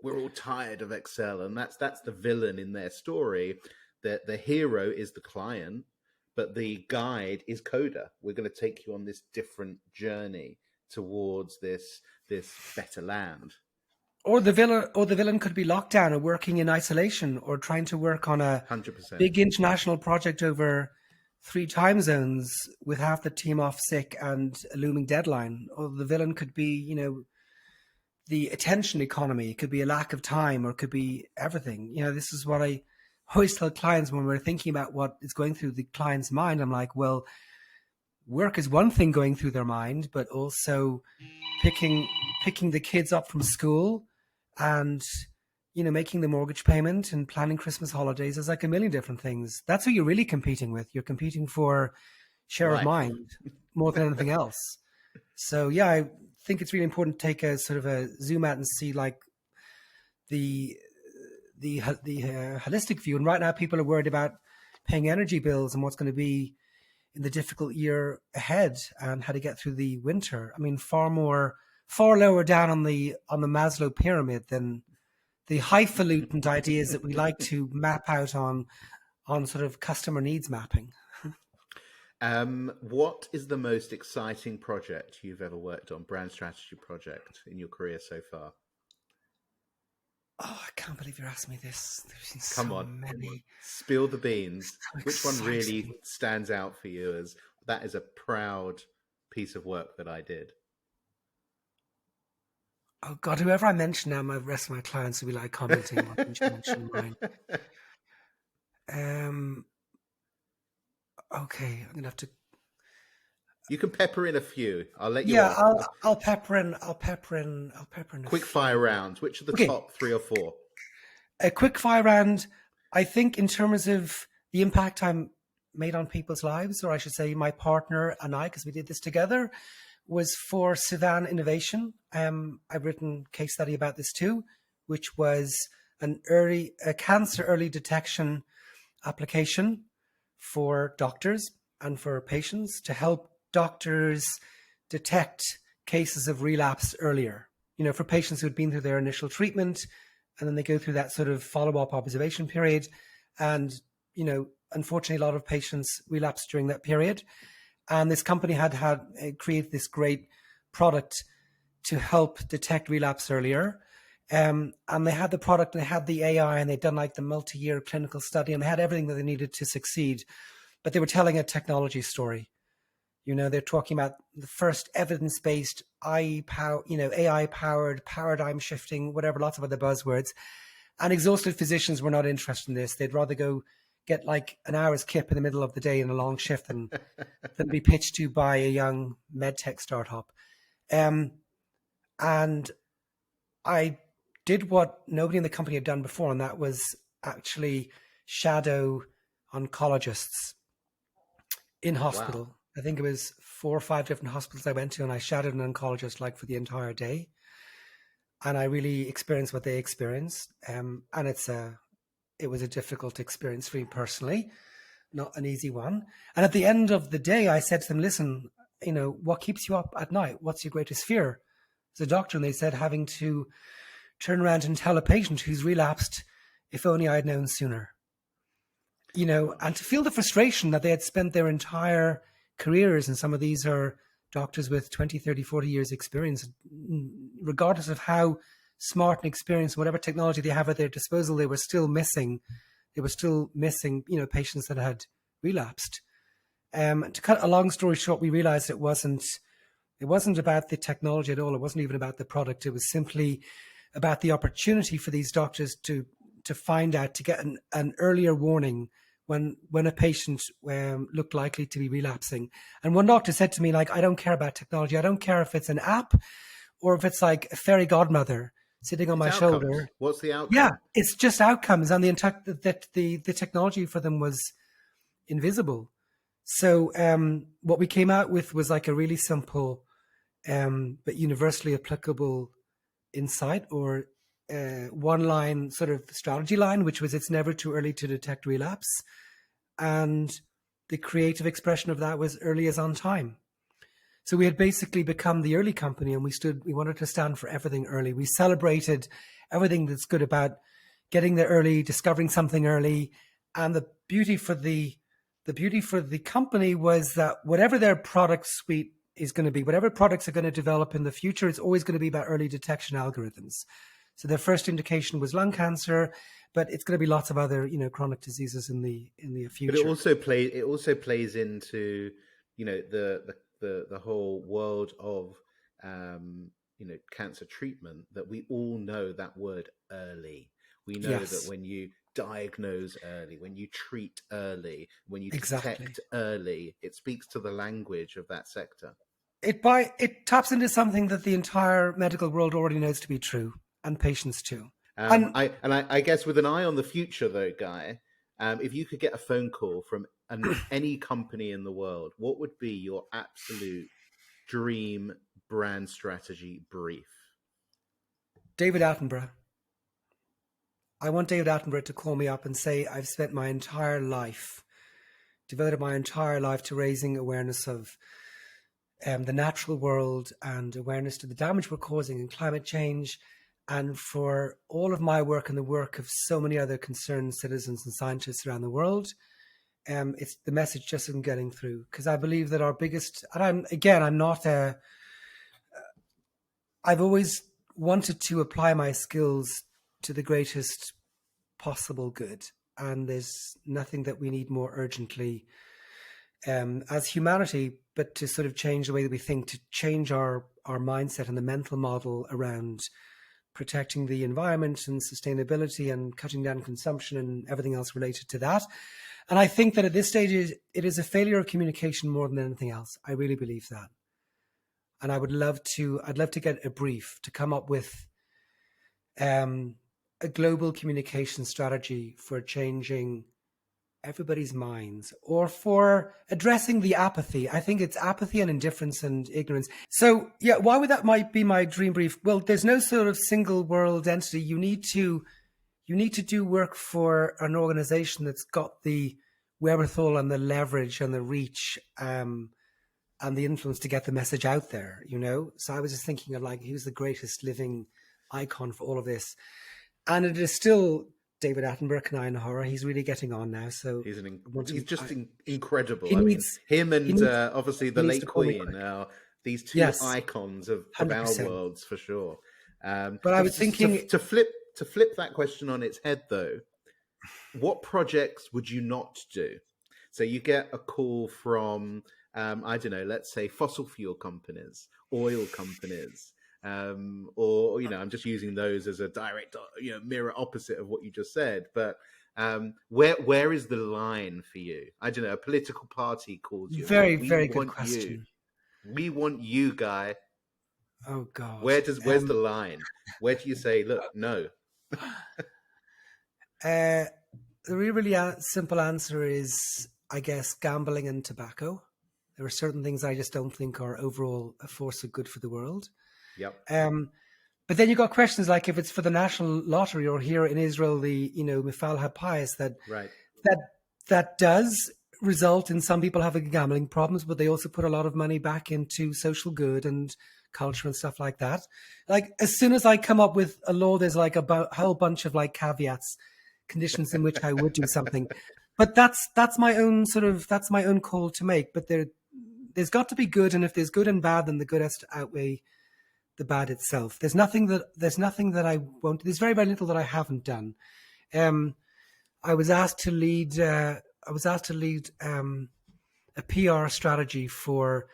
we're all tired of Excel, and that's the villain in their story. That the hero is the client, but the guide is Coda. We're going to take you on this different journey towards this better land. Or the villain could be locked down or working in isolation or trying to work on a 100%. big international project over 3 time zones with half the team off sick and a looming deadline. Or the villain could be, the attention economy. It could be a lack of time, or it could be everything. This is what I always tell clients when we're thinking about what is going through the client's mind. I'm like, well, work is one thing going through their mind, but also picking the kids up from school and making the mortgage payment and planning Christmas holidays is like a million different things. That's who you're really competing with. You're competing for share of mind more than anything else. So yeah, I think it's really important to take a sort of a zoom out and see like the holistic view. And right now, people are worried about paying energy bills and what's going to be in the difficult year ahead and how to get through the winter. I mean, far lower down on the Maslow pyramid than the highfalutin ideas that we like to map out on sort of customer needs mapping. What is the most exciting project you've ever worked on, brand strategy project in your career so far? Oh, I can't believe you're asking me this. There's been Come so on, many. spill the beans. So Which one really exciting. stands out for you as that is a proud piece of work that I did? Oh God, whoever I mention now, my rest of my clients will be like commenting. Why didn't you mention mine? Um, okay, I'm gonna have to. You can pepper in a few. I'll let you Yeah, off. I'll pepper in. I'll pepper in. I'll pepper in a Quick fire few. rounds. Which are the Okay, top three or four? a quick fire round. I think in terms of the impact I'm made on people's lives, or I should say, my partner and I, because we did this together, was for Sudan Innovation. I've written a case study about this too, which was a cancer early detection application for doctors and for patients to help doctors detect cases of relapse earlier. You know, for patients who had been through their initial treatment and then they go through that sort of follow-up observation period. And, you know, unfortunately, a lot of patients relapse during that period. And this company had created this great product to help detect relapse earlier. And they had the product and they had the AI and they'd done like the multi-year clinical study and they had everything that they needed to succeed. But they were telling a technology story. You know, they're talking about the first evidence-based AI-powered paradigm shifting, whatever, lots of other buzzwords. And exhausted physicians were not interested in this. They'd rather go get like an hour's kip in the middle of the day in a long shift than be pitched to by a young medtech startup. And I did what nobody in the company had done before, and that was actually shadow oncologists in Wow. hospital. I think it was 4 or 5 different hospitals I went to, and I shadowed an oncologist like for the entire day. And I really experienced what they experienced. And it was a difficult experience for me personally, not an easy one. And at the end of the day, I said to them, listen, you know, what keeps you up at night? What's your greatest fear? As a doctor, and they said having to turn around and tell a patient who's relapsed, if only I had known sooner. You know, and to feel the frustration that they had spent their entire careers, and some of these are doctors with 20, 30, 40 years experience, regardless of how smart and experienced, whatever technology they have at their disposal, they were still missing, you know, patients that had relapsed. To cut a long story short, we realized it wasn't about the technology at all. It wasn't even about the product. It was simply about the opportunity for these doctors to find out, to get an earlier warning when a patient looked likely to be relapsing. And one doctor said to me, like, I don't care about technology. I don't care if it's an app or if it's like a fairy godmother sitting on It's my outcomes. shoulder. What's the Yeah, outcome? it's just outcomes. And the technology for them was invisible. So what we came out with was like a really simple but universally applicable insight, or one line sort of strategy line, which was it's never too early to detect relapse. And the creative expression of that was early is on time. So we had basically become the early company, and we wanted to stand for everything early. We celebrated everything that's good about getting there early, discovering something early. And the beauty for the company was that whatever their product suite is going to be, whatever products are going to develop in the future, it's always going to be about early detection algorithms. So their first indication was lung cancer, but it's going to be lots of other, you know, chronic diseases in the But it future. also plays into, you know, the whole world of you know, cancer treatment, that we all know that word early. We know that Yes, when you diagnose early, when you treat early, when you exactly. detect early, it speaks to the language of that sector. It taps into something that the entire medical world already knows to be true, and patients too. And I guess with an eye on the future, though, Guy, if you could get a phone call from any company in the world, what would be your absolute dream brand strategy brief? David Attenborough. I want David Attenborough to call me up and say, I've spent my entire life, devoted my entire life to raising awareness of the natural world and awareness to the damage we're causing in climate change. And for all of my work and the work of so many other concerned citizens and scientists around the world, it's the message just isn't getting through. Because I believe that our biggest, and I've always wanted to apply my skills to the greatest possible good. And there's nothing that we need more urgently as humanity, but to sort of change the way that we think, to change our mindset and the mental model around protecting the environment and sustainability and cutting down consumption and everything else related to that. And I think that at this stage, it is a failure of communication more than anything else. I really believe that. And I'd love to get a brief to come up with a global communication strategy for changing everybody's minds, or for addressing the apathy. I think it's apathy and indifference and ignorance. So yeah, why would that might be my dream brief? Well, there's no sort of single world entity. You need to do work for an organization that's got the wherewithal and the leverage and the reach and the influence to get the message out there, you know? So I was just thinking of, like, who's the greatest living icon for all of this? And it is still David Attenborough, Canine Horror. He's really getting on now. So he's incredible. Him and obviously the late Queen. These two icons of our worlds for sure. But I was thinking to flip that question on its head, though. What projects would you not do? So you get a call from I don't know, let's say fossil fuel companies, oil companies. Or, you know, I'm just using those as a direct, mirror opposite of what you just said. But where is the line for you? I don't know. A political party calls you. Very good question. We want you, Guy. Oh God. Where's the line? Where do you say, look, no? The really simple answer is, I guess, gambling and tobacco. There are certain things I just don't think are overall a force of good for the world. Yep. But then you got questions like, if it's for the national lottery, or here in Israel, the Mifal HaPayis, that does result in some people having gambling problems, but they also put a lot of money back into social good and culture and stuff like that. Like, as soon as I come up with a law, there's like a whole bunch of like caveats, conditions in which I would do something. But that's my own call to make. But there's got to be good, and if there's good and bad, then the good has to outweigh the bad itself. There's nothing that I won't. There's very, very little that I haven't done. I was asked to lead a PR strategy for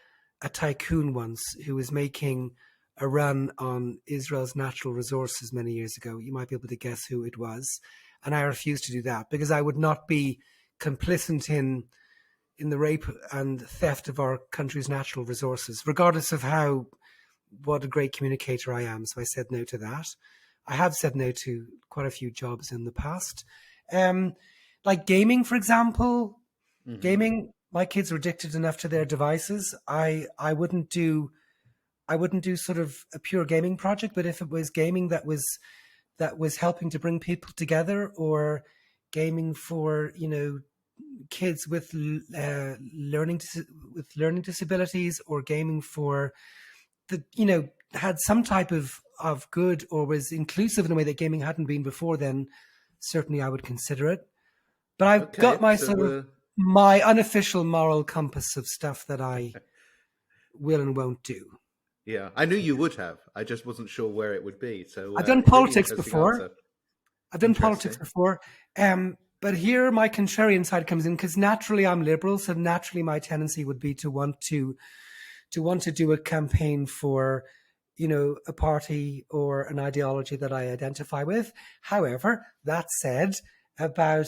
a tycoon once who was making a run on Israel's natural resources many years ago. You might be able to guess who it was, and I refused to do that because I would not be complicit in the rape and theft of our country's natural resources, regardless of what a great communicator I am. So I said no to that. I have said no to quite a few jobs in the past. Like gaming, for example. Mm-hmm. Gaming, my kids are addicted enough to their devices. I wouldn't do sort of a pure gaming project, but if it was gaming that was helping to bring people together, or gaming for, kids with learning disabilities, or gaming for had some type of good, or was inclusive in a way that gaming hadn't been before, then certainly I would consider it. But I've got my my unofficial moral compass of stuff that I will and won't do. Yeah, I knew you would have. I just wasn't sure where it would be. So I've done politics before. But here my contrarian side comes in, because naturally I'm liberal, so naturally my tendency would be to want to do a campaign for, a party or an ideology that I identify with. However, that said, about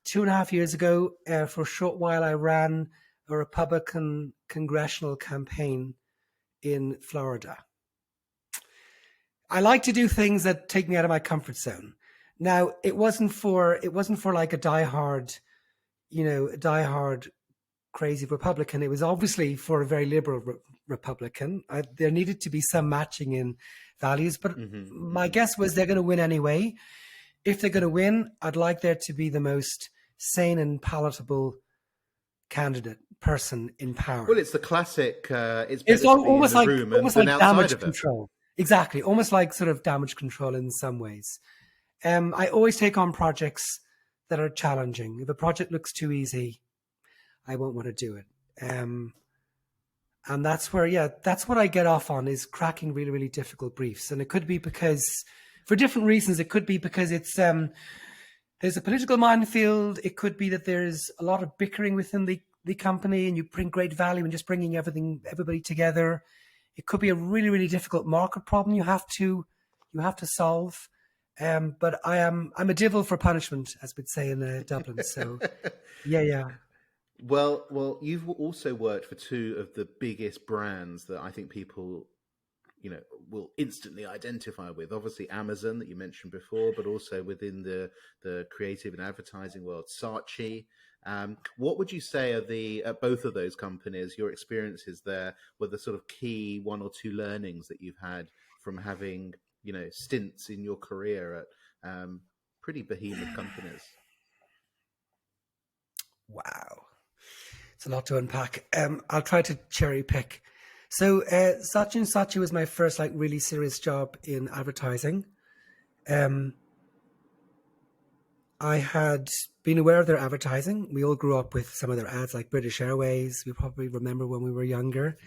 2.5 years ago, for a short while, I ran a Republican congressional campaign in Florida. I like to do things that take me out of my comfort zone. Now, it wasn't for like a diehard crazy Republican. It was obviously for a very liberal Republican. There needed to be some matching in values, but my Mm-hmm. guess was they're going to win anyway. If they're going to win, I'd like there to be the most sane and palatable candidate person in power. Well, it's the classic. It's It's better to be in almost the like room than outside damage of it. control. Exactly, almost like sort of damage control in some ways. I always take on projects that are challenging. If a project looks too easy, I won't want to do it. And that's where, that's what I get off on, is cracking really, really difficult briefs. And it could be because, for different reasons, it could be because it's there's a political minefield. It could be that there's a lot of bickering within the company, and you bring great value in just bringing everybody together. It could be a really, really difficult market problem you have to solve. But I'm a devil for punishment, as we'd say in Dublin. So yeah. Well, you've also worked for two of the biggest brands that I think people, will instantly identify with. Obviously, Amazon that you mentioned before, but also within the creative and advertising world, Saatchi. What would you say are both of those companies, your experiences there, were the sort of key one or two learnings that you've had from having, stints in your career at pretty behemoth companies? Wow. It's a lot to unpack. I'll try to cherry pick. So Saatchi was my first really serious job in advertising. I had been aware of their advertising. We all grew up with some of their ads, like British Airways. We probably remember when we were younger.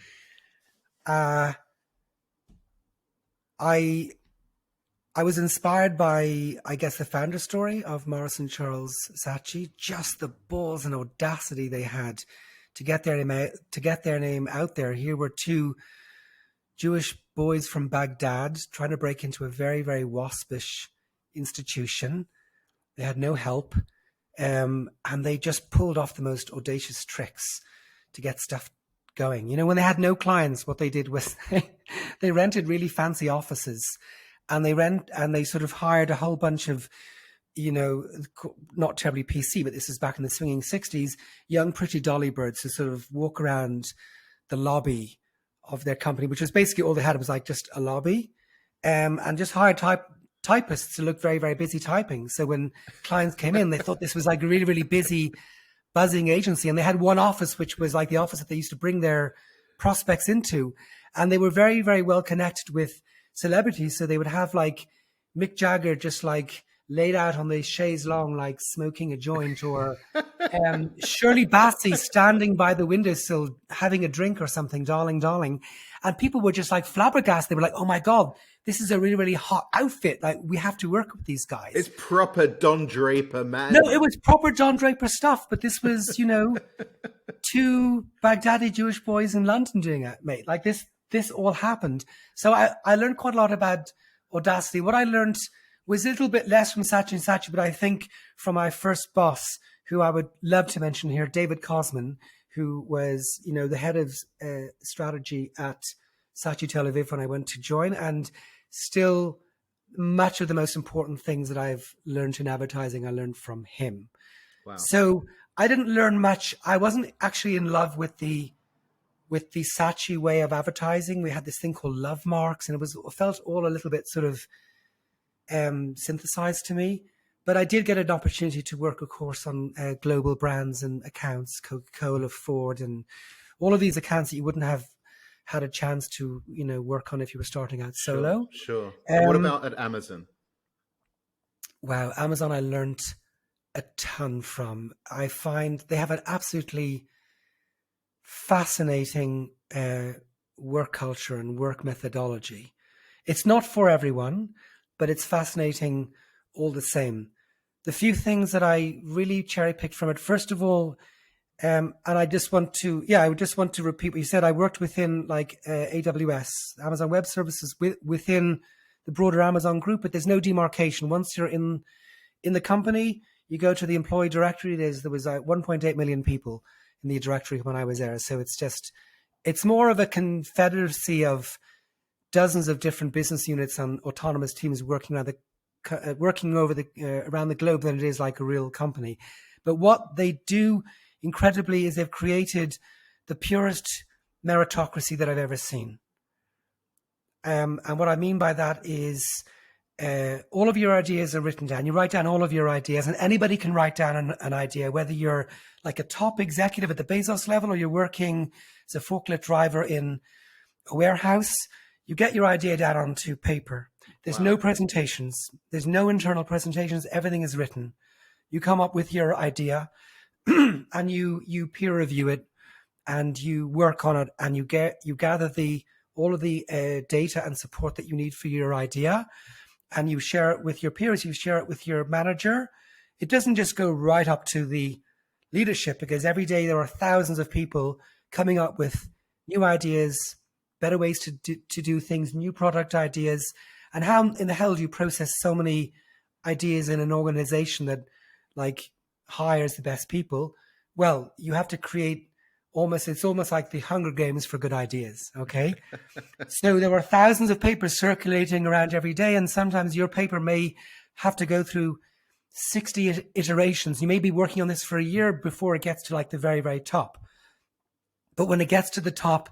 I was inspired by, I guess, the founder story of Morris and Charles Saatchi. Just the balls and audacity they had to get their name out there. Here were two Jewish boys from Baghdad trying to break into a very, very waspish institution. They had no help, and they just pulled off the most audacious tricks to get stuff going. When they had no clients, what they did was they rented really fancy offices. And they sort of hired a whole bunch of, not terribly PC, but this is back in the swinging 60s, young pretty dolly birds to sort of walk around the lobby of their company, which was basically all they had. It was just a lobby, and just hired typists to look very, very busy typing. So when clients came in, they thought this was a really, really busy, buzzing agency. And they had one office, which was the office that they used to bring their prospects into. And they were very, very well connected with celebrities. So they would have Mick Jagger just laid out on the chaise longue, smoking a joint, or Shirley Bassey standing by the windowsill having a drink or something, darling. And people were just flabbergasted. They were like, oh my God, this is a really, really hot outfit. We have to work with these guys. It's proper Don Draper, man. No, it was proper Don Draper stuff. But this was, two Baghdadi Jewish boys in London doing it, mate. This all happened. So I learned quite a lot about audacity. What I learned was a little bit less from Saatchi, but I think from my first boss, who I would love to mention here, David Kosman, who was, the head of strategy at Saatchi Tel Aviv when I went to join, and still much of the most important things that I've learned in advertising, I learned from him. Wow. So I didn't learn much. I wasn't actually in love with the Saatchi way of advertising. We had this thing called love marks, and it felt all a little bit sort of synthesized to me. But I did get an opportunity to work, of course, on global brands and accounts, Coca-Cola, Ford, and all of these accounts that you wouldn't have had a chance to, work on if you were starting out solo. Sure. What about at Amazon? Wow, Amazon I learned a ton from. I find they have an absolutely fascinating work culture and work methodology. It's not for everyone, but it's fascinating all the same. The few things that I really cherry picked from it, first of all, and I just want to, I just want to repeat what you said. I worked within AWS, Amazon Web Services, within the broader Amazon group, but there's no demarcation. Once you're in the company, you go to the employee directory. There was 1.8 million people in the directory when I was there. So it's more of a confederacy of dozens of different business units and autonomous teams working around the globe than it is like a real company. But what they do incredibly is they've created the purest meritocracy that I've ever seen. And what I mean by that is all of your ideas are written down. You write down all of your ideas, and anybody can write down an idea, whether you're like a top executive at the Bezos level or you're working as a forklift driver in a warehouse. You get your idea down onto paper. There's no presentations. There's no internal presentations. Everything is written. You come up with your idea and you peer review it and you work on it, and you gather all of the data and support that you need for your idea, and you share it with your peers, you share it with your manager. It doesn't just go right up to the leadership, because every day there are thousands of people coming up with new ideas, better ways to do things, new product ideas. And how in the hell do you process so many ideas in an organization that like hires the best people? Well, you have to create it's almost like the Hunger Games for good ideas. Okay. So there were thousands of papers circulating around every day. And sometimes your paper may have to go through 60 iterations. You may be working on this for a year before it gets to like the very, very top. But when it gets to the top,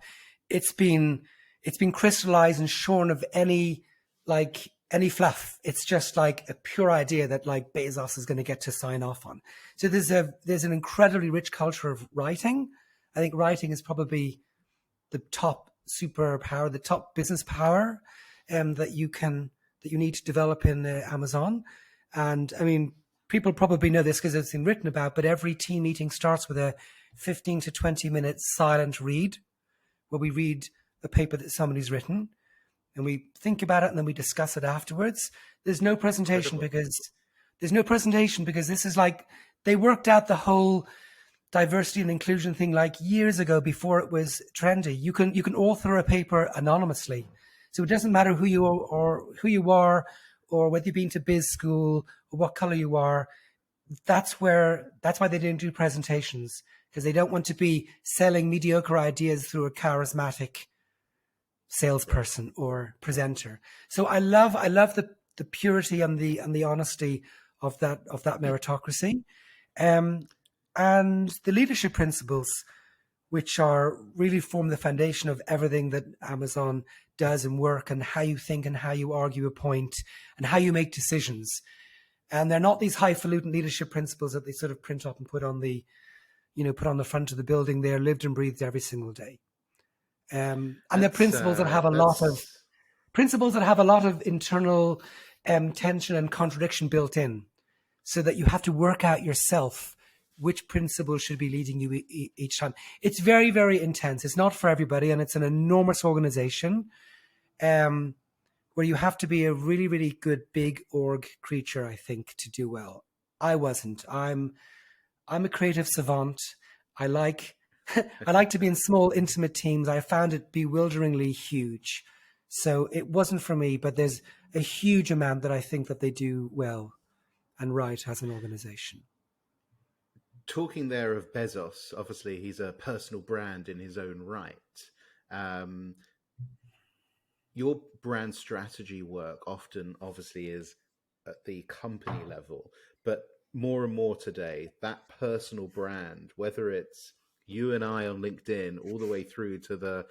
it's been crystallized and shorn of any fluff. It's just like a pure idea that like Bezos is going to get to sign off on. So there's an incredibly rich culture of writing. I think writing is probably the top superpower, the top business power that you need to develop in Amazon. And I mean, people probably know this because it's been written about, but every team meeting starts with a 15 to 20 minute silent read, where we read the paper that somebody's written and we think about it and then we discuss it afterwards. There's no presentation because this is like, they worked out the whole diversity and inclusion thing like years ago before it was trendy. You can author a paper anonymously. So it doesn't matter who you are or whether you've been to biz school or what color you are. That's why they didn't do presentations, because they don't want to be selling mediocre ideas through a charismatic salesperson or presenter. So I love the purity and the honesty of that meritocracy. And the leadership principles, which are really form the foundation of everything that Amazon does and work, and how you think and how you argue a point and how you make decisions. And they're not these highfalutin leadership principles that they sort of print up and put on the front of the building. They're lived and breathed every single day. And they're principles that have a lot of internal tension and contradiction built in, so that you have to work out yourself which principle should be leading you each time. It's very, very intense. It's not for everybody, and it's an enormous organization where you have to be a really, really good big org creature, I think, to do well. I wasn't. I'm a creative savant. I like to be in small, intimate teams. I found it bewilderingly huge. So it wasn't for me, but there's a huge amount that I think that they do well and right as an organization. Talking there of Bezos, obviously he's a personal brand in his own right. Your brand strategy work often obviously is at the company level, but more and more today, that personal brand, whether it's you and I on LinkedIn, all the way through to the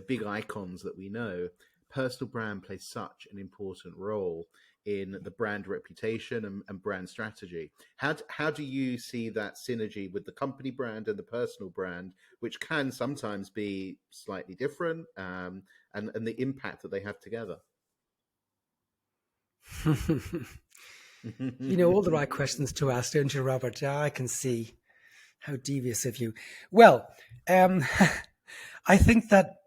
big icons that we know, personal brand plays such an important role in the brand reputation and brand strategy. How do you see that synergy with the company brand and the personal brand, which can sometimes be slightly different, and the impact that they have together? All the right questions to ask, don't you, Robert? I can see how devious of you. Well, I think that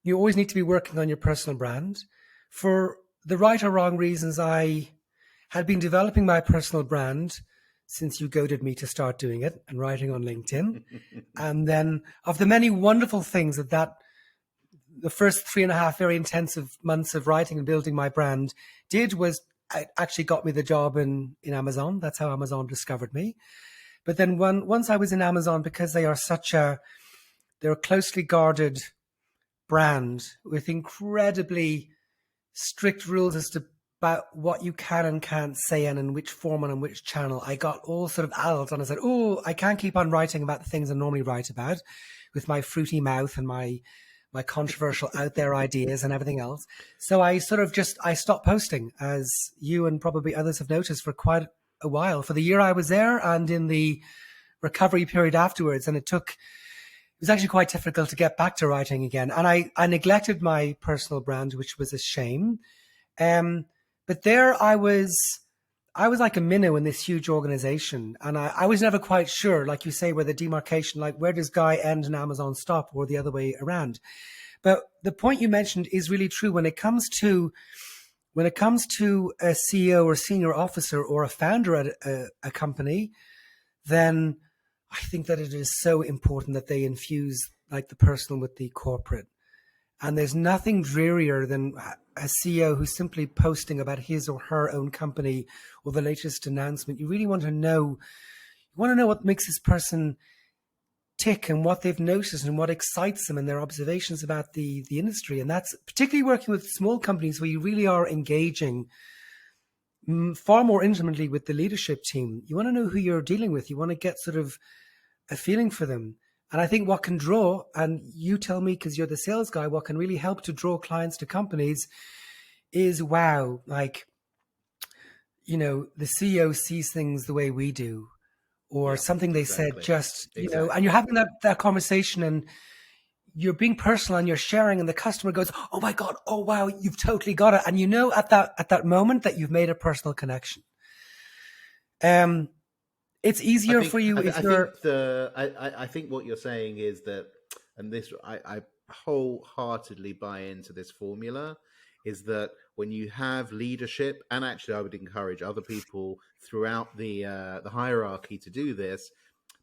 you always need to be working on your personal brand. For the right or wrong reasons, I had been developing my personal brand since you goaded me to start doing it and writing on LinkedIn. And then of the many wonderful things that the first 3.5 very intensive months of writing and building my brand did was it actually got me the job in Amazon. That's how Amazon discovered me. But then once I was in Amazon, because they're a closely guarded brand with incredibly strict rules as to about what you can and can't say and in which format and which channel, I got all sort of addled and I said, I can't keep on writing about the things I normally write about, with my fruity mouth and my controversial out there ideas and everything else. So I stopped posting, as you and probably others have noticed, for quite a while, for the year I was there and in the recovery period afterwards. And it was actually quite difficult to get back to writing again. And I neglected my personal brand, which was a shame. But there I was like a minnow in this huge organization. And I was never quite sure, like you say, where the demarcation, like where does Guy end and Amazon stop, or the other way around. But the point you mentioned is really true. When it comes to a CEO or senior officer or a founder at a company, then I think that it is so important that they infuse like the personal with the corporate. And there's nothing drearier than a CEO who's simply posting about his or her own company or the latest announcement. You really want to know what makes this person tick and what they've noticed and what excites them and their observations about the industry. And that's particularly working with small companies where you really are engaging far more intimately with the leadership team. You want to know who you're dealing with. You want to get sort of a feeling for them. And I think what can draw, and you tell me because you're the sales guy, what can really help to draw clients to companies is, wow, like, you know, the CEO sees things the way we do, or something they said just, you know, and you're having that conversation and you're being personal and you're sharing and the customer goes, oh my God, oh wow, you've totally got it. And you know at that moment that you've made a personal connection. It's easier for you if you're... I think what you're saying is that, and this, I wholeheartedly buy into this formula, is that when you have leadership, and actually I would encourage other people throughout the hierarchy to do this,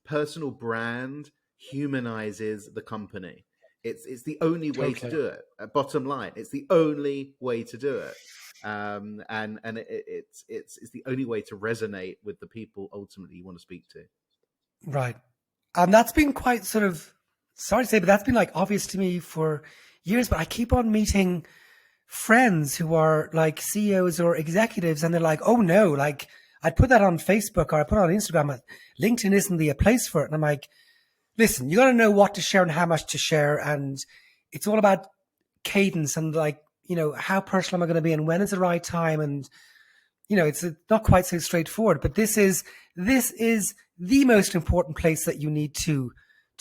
personal brand humanizes the company. It's the only way to do it. Bottom line, it's the only way to do it. And it's the only way to resonate with the people ultimately you want to speak to. Right. And that's been quite sort of, sorry to say, but that's been like obvious to me for years, but I keep on meeting friends who are like CEOs or executives and they're like, oh no, like I'd put that on Facebook or I put it on Instagram. LinkedIn isn't the place for it. And I'm like, listen, you got to know what to share and how much to share. And it's all about cadence and like, you know, how personal am I going to be and when is the right time? And, you know, it's not quite so straightforward, but this is the most important place that you need to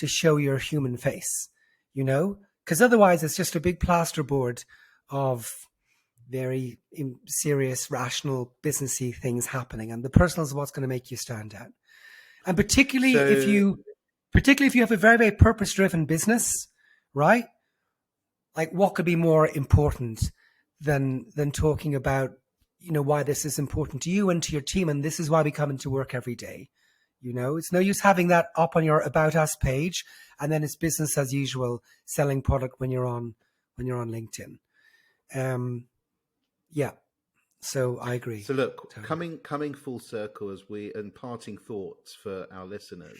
show your human face, you know, because otherwise it's just a big plasterboard of very serious, rational, businessy things happening. And the personal is what's going to make you stand out. And particularly if you have a very, very purpose-driven business, right? Like what could be more important than talking about, you know, why this is important to you and to your team. And this is why we come into work every day. You know, it's no use having that up on your About Us page and then it's business as usual selling product when you're on LinkedIn. Yeah. So I agree. So look, totally. coming full circle as we, and parting thoughts for our listeners,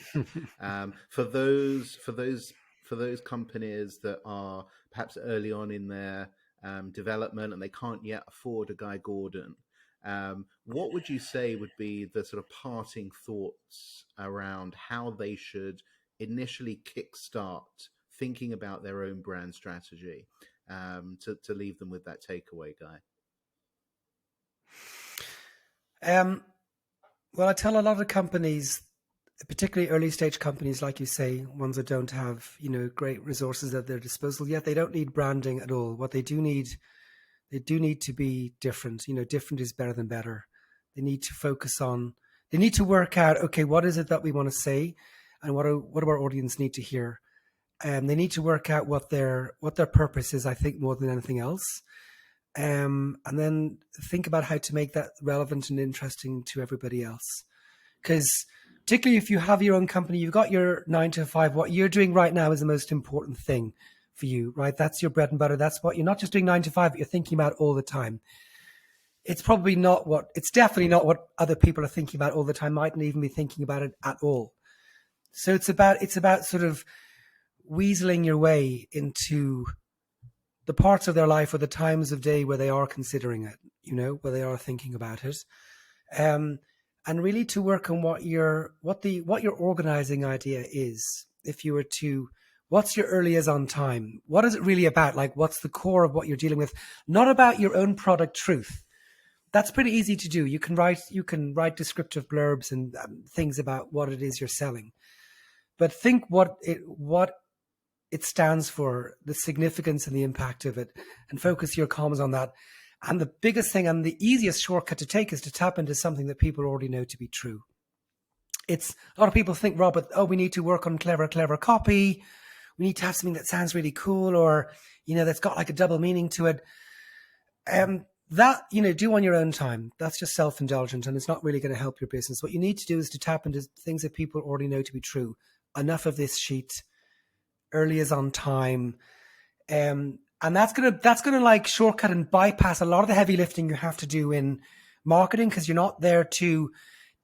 for those companies that are perhaps early on in their development and they can't yet afford a Guy Gordon, what would you say would be the sort of parting thoughts around how they should initially kickstart thinking about their own brand strategy, to leave them with that takeaway, Guy? Well, I tell a lot of companies, particularly early stage companies, like you say, ones that don't have, you know, great resources at their disposal yet, they don't need branding at all. What they do need to be different. You know, different is better than better. They need to work out, okay, what is it that we want to say and what do our audience need to hear? They need to work out what their purpose is, I think, more than anything else. And then think about how to make that relevant and interesting to everybody else. Because particularly if you have your own company, you've got your 9 to 5, what you're doing right now is the most important thing for you, right? That's your bread and butter. That's what you're not just doing 9 to 5, but you're thinking about all the time. It's definitely not what other people are thinking about all the time, mightn't even be thinking about it at all. So it's about sort of weaseling your way into the parts of their life or the times of day where they are considering it, you know, where they are thinking about it. And really to work on what your organizing idea is. If you were to What's your early is on time? What is it really about? Like, what's the core of what you're dealing with? Not about your own product truth. That's pretty easy to do. You can write descriptive blurbs and things about what it is you're selling, but think what it stands for, the significance and the impact of it, and focus your comms on that. And the biggest thing and the easiest shortcut to take is to tap into something that people already know to be true. It's a lot of people think, Robert, we need to work on clever copy. We need to have something that sounds really cool, or, that's got like a double meaning to it. That, do on your own time. That's just self-indulgent, and it's not really going to help your business. What you need to do is to tap into things that people already know to be true. Enough of this sheet. Early is on time. And that's gonna like shortcut and bypass a lot of the heavy lifting you have to do in marketing, because you're not there to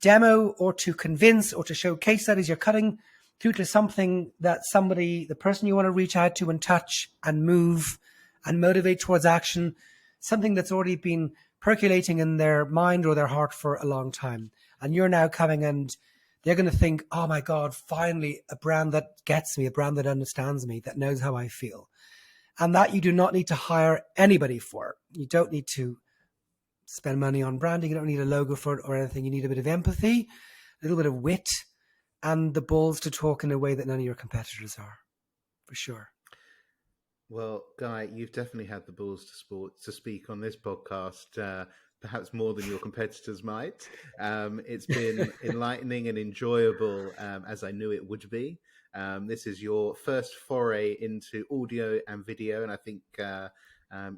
demo or to convince or to show case studies. You're cutting through to something that the person you want to reach out to and touch and move and motivate towards action, something that's already been percolating in their mind or their heart for a long time. And you're now coming, and they're going to think, oh my God, finally a brand that gets me, a brand that understands me, that knows how I feel. And that you do not need to hire anybody for. You don't need to spend money on branding. You don't need a logo for it or anything. You need a bit of empathy, a little bit of wit, and the balls to talk in a way that none of your competitors are, for sure. Well, Guy, you've definitely had the balls to speak on this podcast, perhaps more than your competitors might. It's been enlightening and enjoyable, as I knew it would be. This is your first foray into audio and video, and I think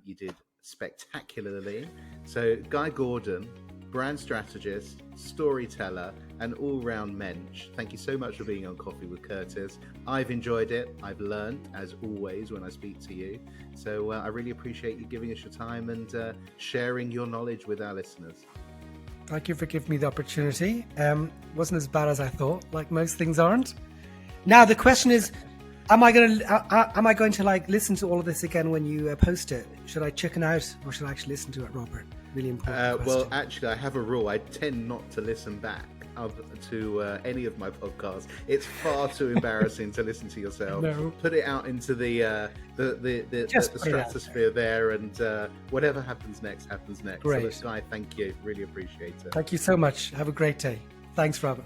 you did spectacularly. So, Guy Gordon, brand strategist, storyteller, and all-round mensch. Thank you so much for being on Coffee with Curtis. I've enjoyed it. I've learned, as always, when I speak to you. So I really appreciate you giving us your time and sharing your knowledge with our listeners. Thank you for giving me the opportunity. Wasn't as bad as I thought, like most things aren't. Now the question is, am I going to like listen to all of this again when you post it? Should I chicken out, or should I actually listen to it, Robert? Really important question. Well, actually, I have a rule. I tend not to listen back to any of my podcasts. It's far too embarrassing to listen to yourself. No. Put it out into the stratosphere there, and whatever happens next happens next. Great. So, Guy, thank you. Really appreciate it. Thank you so much. Have a great day. Thanks, Robert.